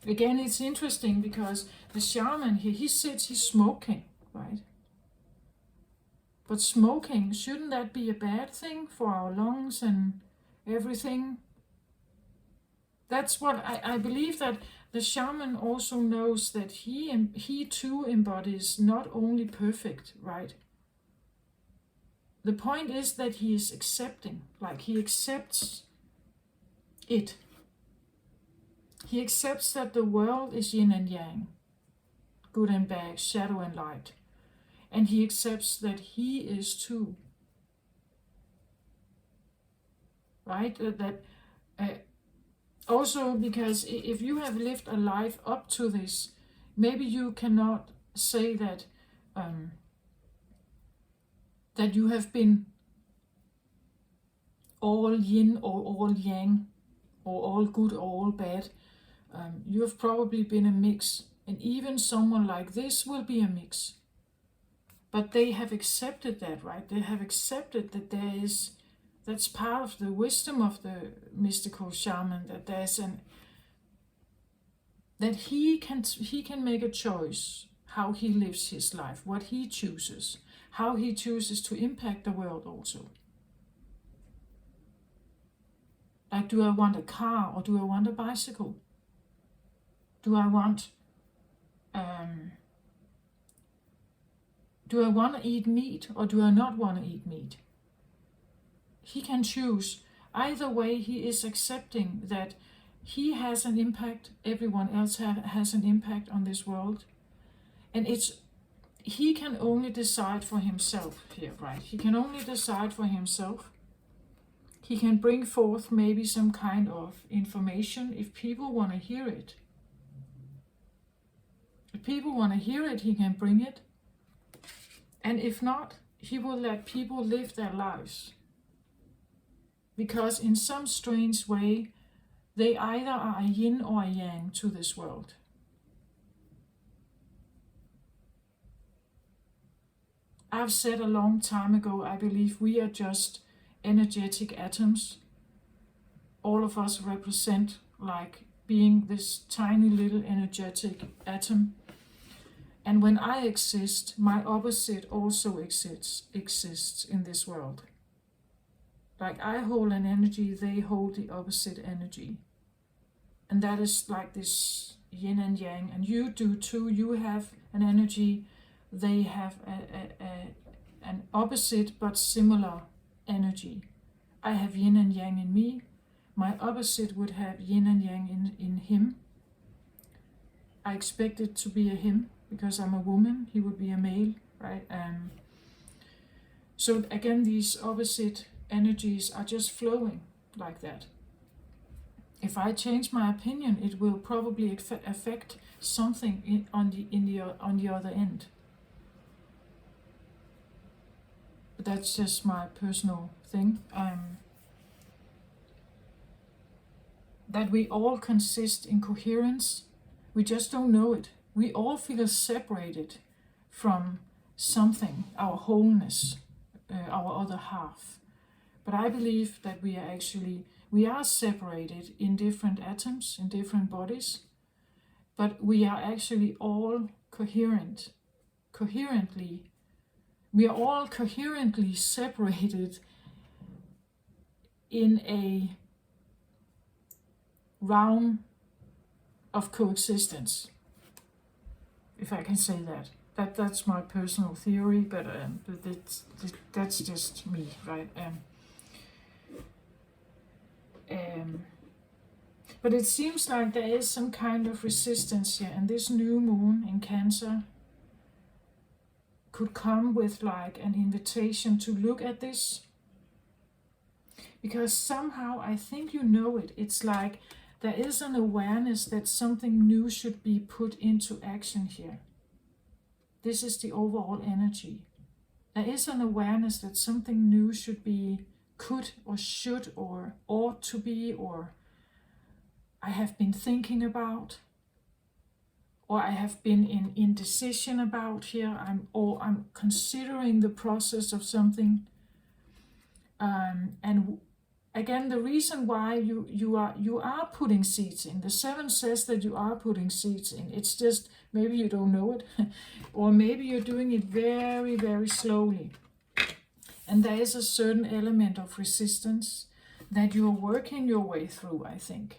Again, it's interesting because the shaman here, he sits, he's smoking, right? But smoking, shouldn't that be a bad thing for our lungs and everything? That's what I believe, that the shaman also knows that he too embodies not only perfect, right? The point is that he is accepting, like he accepts it. He accepts that the world is yin and yang, good and bad, shadow and light. And he accepts that he is too. Right? Also, because if you have lived a life up to this, maybe you cannot say that that you have been all yin or all yang, or all good or all bad. You have probably been a mix, and even someone like this will be a mix. But they have accepted that, right? They have accepted that that's part of the wisdom of the mystical shaman, that that he can make a choice how he lives his life, what he chooses, how he chooses to impact the world also. Like, do I want a car or do I want a bicycle? Do I want to eat meat or do I not want to eat meat? He can choose. Either way, he is accepting that he has an impact, everyone else has an impact on this world. And he can only decide for himself here, right? He can only decide for himself. He can bring forth maybe some kind of information if people want to hear it. If people want to hear it, he can bring it. And if not, he will let people live their lives. Because in some strange way, they either are a yin or a yang to this world. I've said a long time ago, I believe we are just energetic atoms. All of us represent like being this tiny little energetic atom. And when I exist, my opposite also exists in this world. Like I hold an energy, they hold the opposite energy. And that is like this yin and yang. And you do too. You have an energy, they have an opposite but similar energy. I have yin and yang in me. My opposite would have yin and yang in him. I expect it to be a him because I'm a woman. He would be a male, right? So again, these opposite energies are just flowing like that. If I change my opinion, it will probably affect something on the other end. But that's just my personal thing. That we all consist in coherence. We just don't know it. We all feel separated from something, our wholeness, our other half. But I believe that we are separated in different atoms, in different bodies, but we are actually all we are all coherently separated in a realm of coexistence, if I can say that. That's my personal theory, but that's just me, right? But it seems like there is some kind of resistance here, and this new moon in Cancer could come with like an invitation to look at this, because somehow I think you know it. It's like there is an awareness that something new should be put into action here. This is the overall energy. There is an awareness that something new should be could or should or ought to be, or I have been thinking about, or I have been in indecision about here. I'm considering the process of something. And again, the reason why you are putting seeds in. The 7 says that you are putting seeds in. It's just maybe you don't know it, or maybe you're doing it very, very slowly. And there is a certain element of resistance that you're working your way through, I think.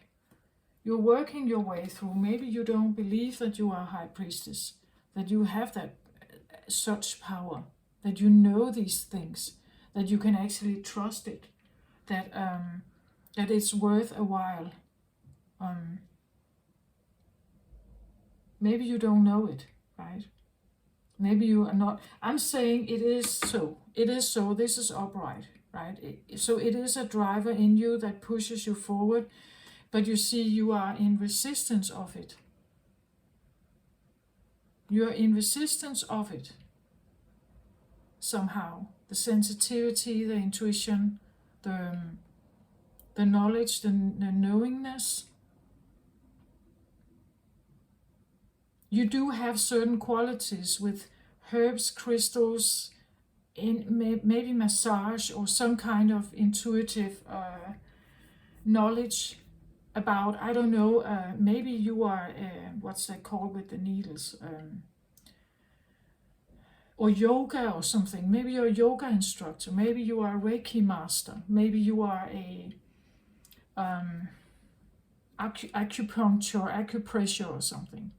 You're working your way through. Maybe you don't believe that you are a high priestess, that you have that such power, that you know these things, that you can actually trust it, that it's worth a while. Maybe you don't know it, right? Maybe you are not. I'm saying it is so. It is so. This is upright, right? So it is a driver in you that pushes you forward, but you see, you are in resistance of it. You're in resistance of it somehow. The sensitivity, the intuition, the knowledge, the knowingness. You do have certain qualities with herbs, crystals, in maybe massage or some kind of intuitive knowledge about, I don't know, maybe you are, what's that called with the needles? Or yoga or something. Maybe you're a yoga instructor. Maybe you are a Reiki master. Maybe you are a acupuncture, acupressure or something.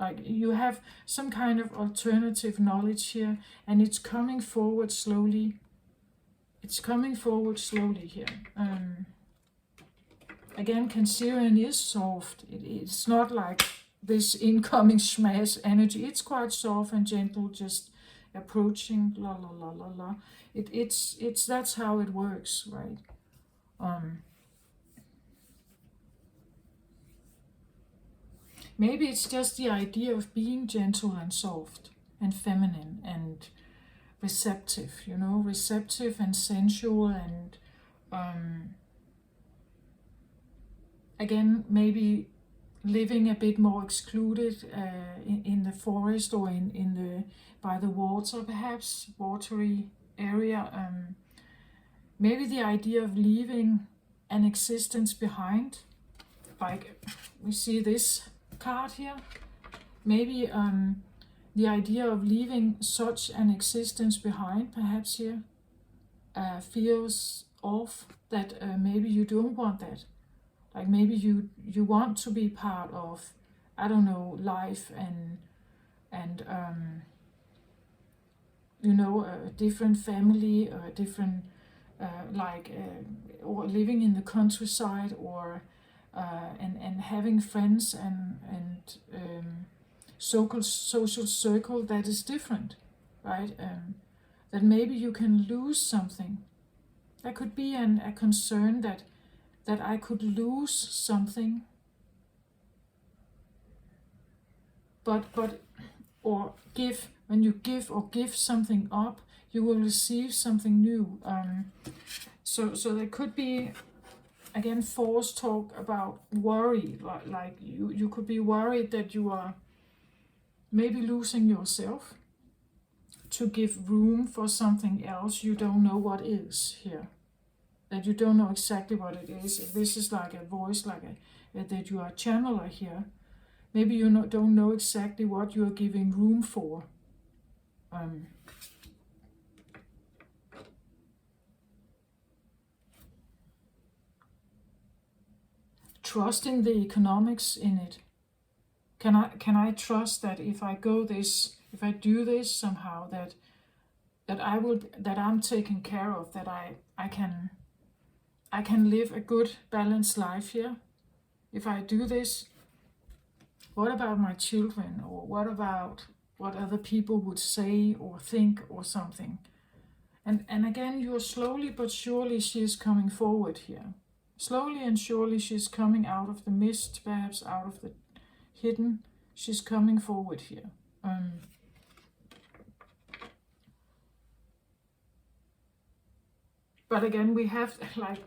Like you have some kind of alternative knowledge here, and it's coming forward slowly. It's coming forward slowly here. Again, Cancerian is soft. It's not like this incoming smash energy. It's quite soft and gentle, just approaching, la la la la la. It's that's how it works, right? Maybe it's just the idea of being gentle and soft and feminine and receptive, receptive and sensual, and again, maybe living a bit more excluded in the forest or by the water, perhaps, watery area. Maybe the idea of leaving an existence behind, like we see this card here. Maybe the idea of leaving such an existence behind, perhaps here, feels off, that maybe you don't want that. Like maybe you want to be part of, I don't know, life and a different family, or a different or living in the countryside, or and having friends and social circle that is different, right? That maybe you can lose something. There could be a concern that I could lose something, but or give, when you give or give something up, you will receive something new. So there could be, again, force talk about worry, like you could be worried that you are maybe losing yourself to give room for something else you don't know what is here. That you don't know exactly what it is. If this is like a voice, that you are a channeler here, maybe you don't know exactly what you are giving room for. Trusting the economics in it. Can I trust that if I do this somehow, that I'm taken care of, that I can live a good balanced life here if I do this? What about my children, or what about what other people would say or think or something? And again, you're slowly but surely, she is coming forward here. Slowly and surely she's coming out of the mist, perhaps out of the hidden. She's coming forward here. But again, we have like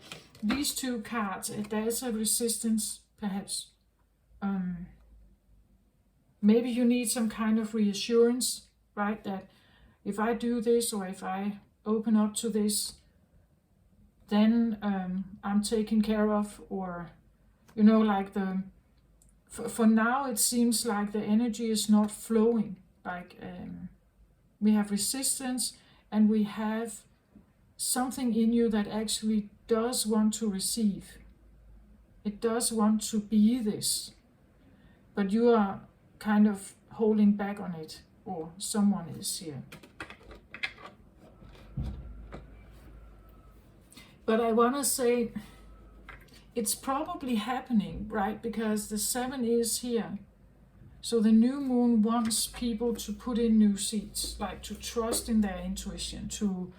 these two cards. There's a resistance, perhaps. Maybe you need some kind of reassurance, right? That if I do this, or if I open up to this, then I'm taken care of, or, you know, like for now it seems like the energy is not flowing. Like we have resistance, and we have something in you that actually does want to receive. It does want to be this, but you are kind of holding back on it, or someone is here. But I want to say it's probably happening, right? Because the 7 is here. So the new moon wants people to put in new seeds, like to trust in their intuition, to...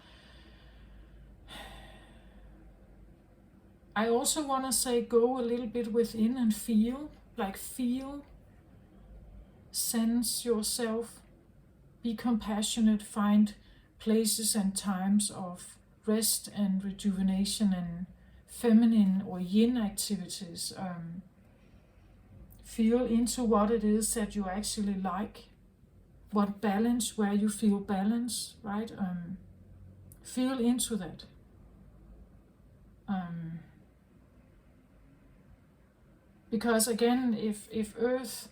I also want to say go a little bit within and feel, like feel, sense yourself, be compassionate, find places and times of rest and rejuvenation and feminine or yin activities. Feel into what it is that you actually like, what balance, where you feel balance, right? Feel into that. Because again, if Earth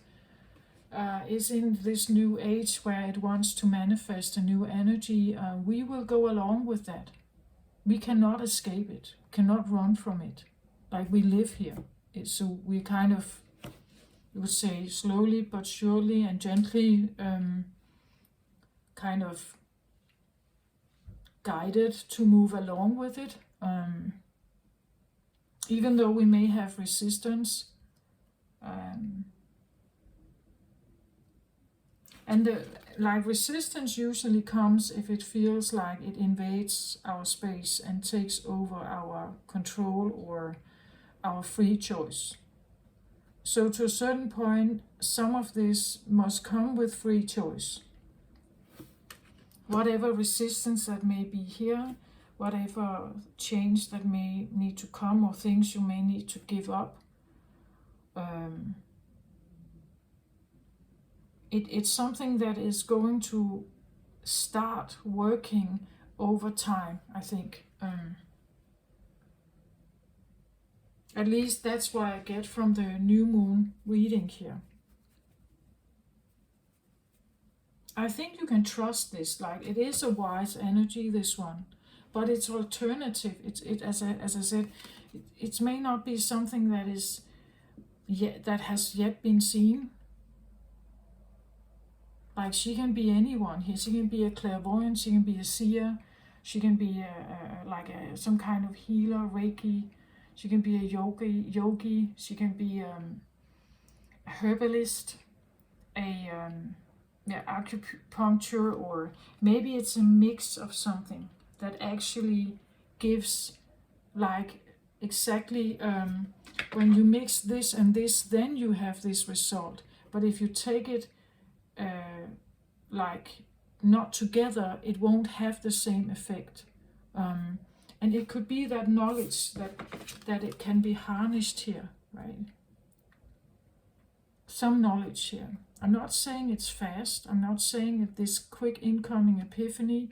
is in this new age where it wants to manifest a new energy, we will go along with that. We cannot escape it, cannot run from it. Like we live here. So we kind of, you would say, slowly but surely and gently kind of guided to move along with it. Even though we may have resistance. And like resistance usually comes if it feels like it invades our space and takes over our control or our free choice. So to a certain point, some of this must come with free choice. Whatever resistance that may be here, whatever change that may need to come, or things you may need to give up, it's something that is going to start working over time, I think. At least that's what I get from the new moon reading here. I think you can trust this, like it is a wise energy, this one, but it's alternative. As I said, it may not be something that is that has yet been seen. Like she can be anyone here. She can be a clairvoyant, she can be a seer, she can be some kind of healer, Reiki, she can be a yogi, she can be a herbalist, acupuncture, or maybe it's a mix of something that actually gives like exactly when you mix this and this, then you have this result. But if you take it like not together, it won't have the same effect. And it could be that knowledge that it can be harnessed here, right? Some knowledge here. I'm not saying it's fast. I'm not saying that this quick incoming epiphany.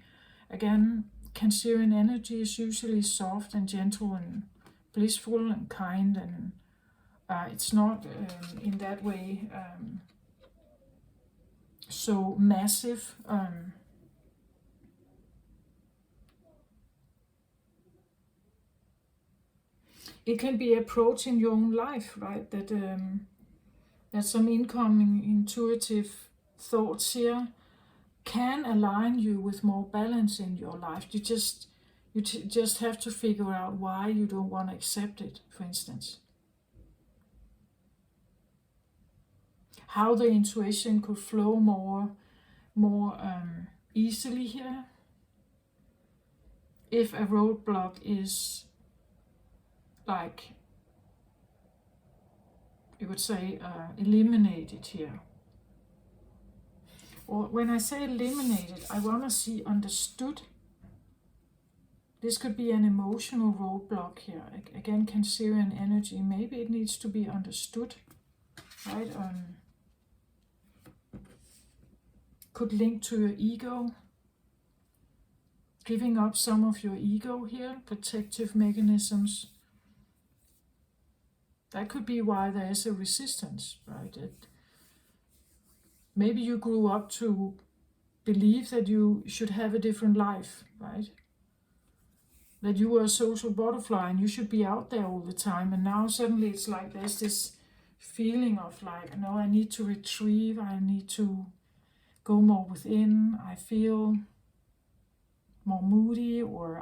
Again, Cancerian energy is usually soft and gentle and blissful and kind, and it's not in that way so massive. It can be approaching your own life, right? That there's some incoming intuitive thoughts here can align you with more balance in your life. You just have to figure out why you don't want to accept it, for instance. How the intuition could flow more easily here. If a roadblock is like, you would say, eliminated here. Or when I say eliminated, I want to see understood. This could be an emotional roadblock here. Again, Cancerian energy. Maybe it needs to be understood, right? Could link to your ego. Giving up some of your ego here, protective mechanisms. That could be why there is a resistance, right? Maybe you grew up to believe that you should have a different life, right? That you were a social butterfly and you should be out there all the time. And now suddenly it's like there's this feeling of like, no, I need to retrieve, I need to go more within, I feel more moody, or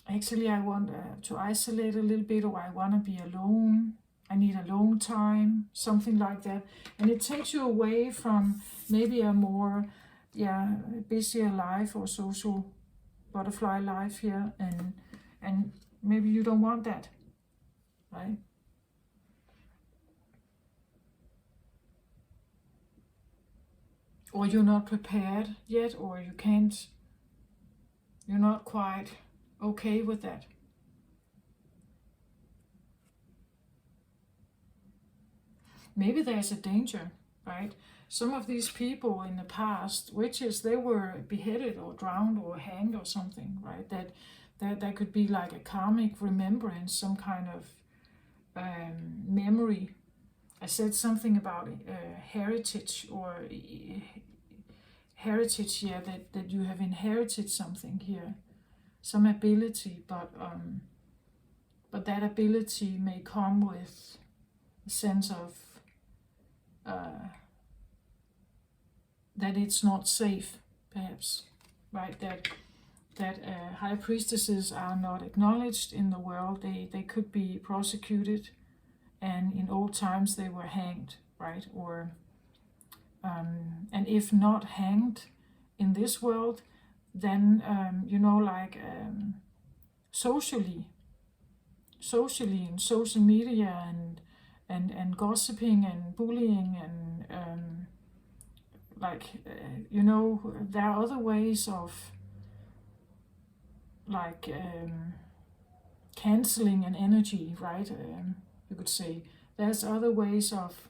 actually I want to isolate a little bit, or I want to be alone, I need alone time, something like that. And it takes you away from maybe a more busier life or social butterfly life here, and maybe you don't want that, right? Or you're not prepared yet, or you're not quite okay with that. Maybe there's a danger, right? Some of these people in the past, witches, they were beheaded or drowned or hanged or something, right? That could be like a karmic remembrance, some kind of memory. I said something about heritage, or heritage here, that you have inherited something here, some ability, but that ability may come with a sense of that it's not safe, perhaps, right? That high priestesses are not acknowledged in the world. They could be prosecuted, and in old times they were hanged, right? Or and if not hanged in this world, then socially in social media and gossiping and bullying and there are other ways of canceling an energy, right? You could say there's other ways of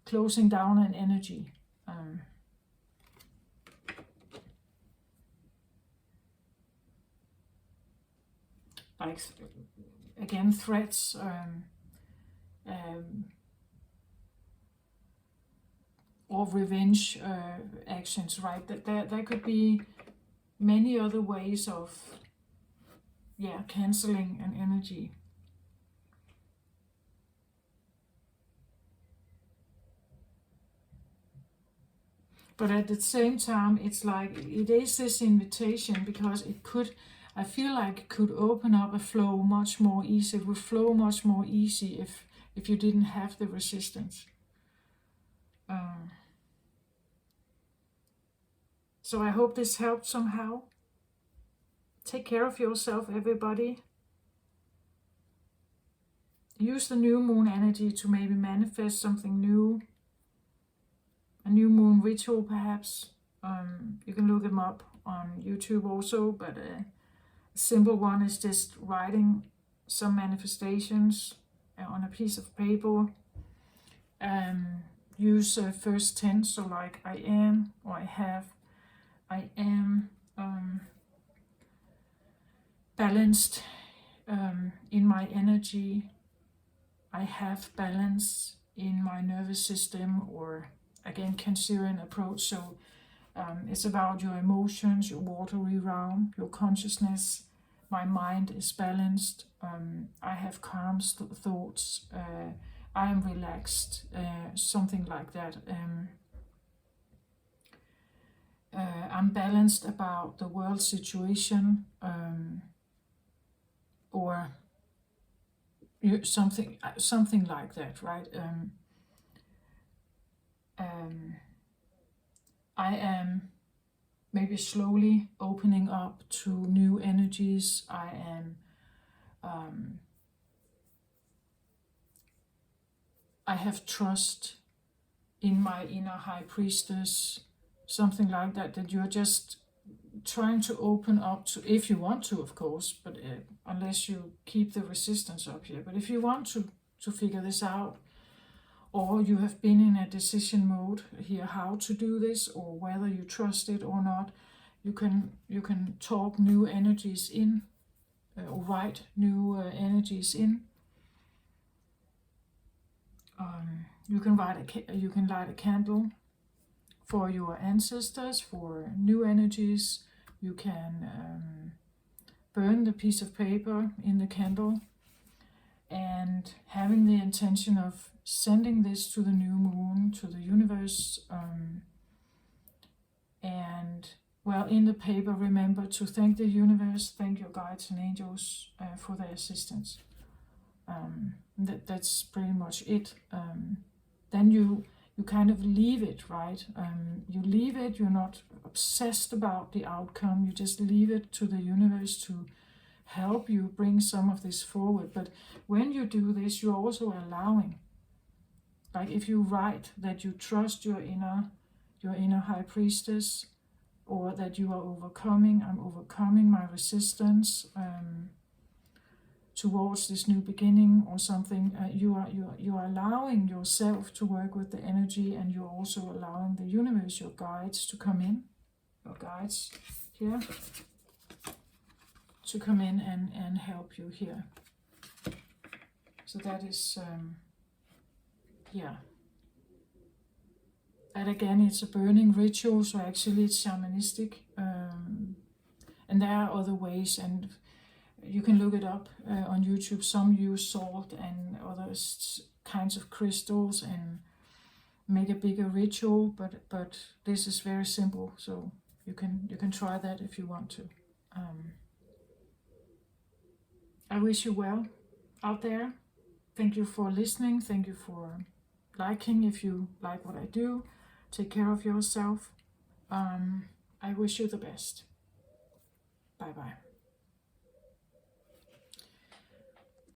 closing down an energy. Again, threats, or revenge actions, right? There could be many other ways of canceling an energy. But at the same time, it's like it is this invitation, because I feel like it could open up a flow much more easy. It would flow much more easy if you didn't have the resistance. So I hope this helped somehow. Take care of yourself, everybody. Use the new moon energy to maybe manifest something new. A new moon ritual, perhaps. You can look them up on YouTube also, but a simple one is just writing some manifestations on a piece of paper. Use first tense, so like I am, or I have, I am balanced in my energy. I have balance in my nervous system, or again, Cancerian approach. So it's about your emotions, your watery realm, your consciousness. My mind is balanced. I have calm thoughts. I am relaxed. Something like that. I'm balanced about the world situation, or something like that, right? I am maybe slowly opening up to new energies. I am I have trust in my inner high priestess. something like that, that you're just trying to open up to, if you want to, of course, but unless you keep the resistance up here. But if you want to figure this out, or you have been in a decision mode here how to do this, or whether you trust it or not, you can talk new energies in, or write new energies in. You can light a candle for your ancestors, for new energies. You can burn the piece of paper in the candle, and having the intention of sending this to the new moon, to the universe. And well, in the paper, remember to thank the universe, thank your guides and angels for their assistance. That's pretty much it. Then you kind of leave it, right? You leave it, you're not obsessed about the outcome, you just leave it to the universe to help you bring some of this forward. But when you do this, you're also allowing, like if you write that you trust your inner high priestess, or that you are I'm overcoming my resistance towards this new beginning or something, you are allowing yourself to work with the energy, and you're also allowing the universe, your guides, to come in, your guides here, to come in and help you here. So that is, and again, it's a burning ritual, so actually it's shamanistic, and there are other ways, and you can look it up on YouTube. Some use salt and other kinds of crystals and make a bigger ritual, but this is very simple, so you can try that if you want to. I wish you well out there. Thank you for listening. Thank you for liking if you like what I do. Take care of yourself. I wish you the best. Bye bye.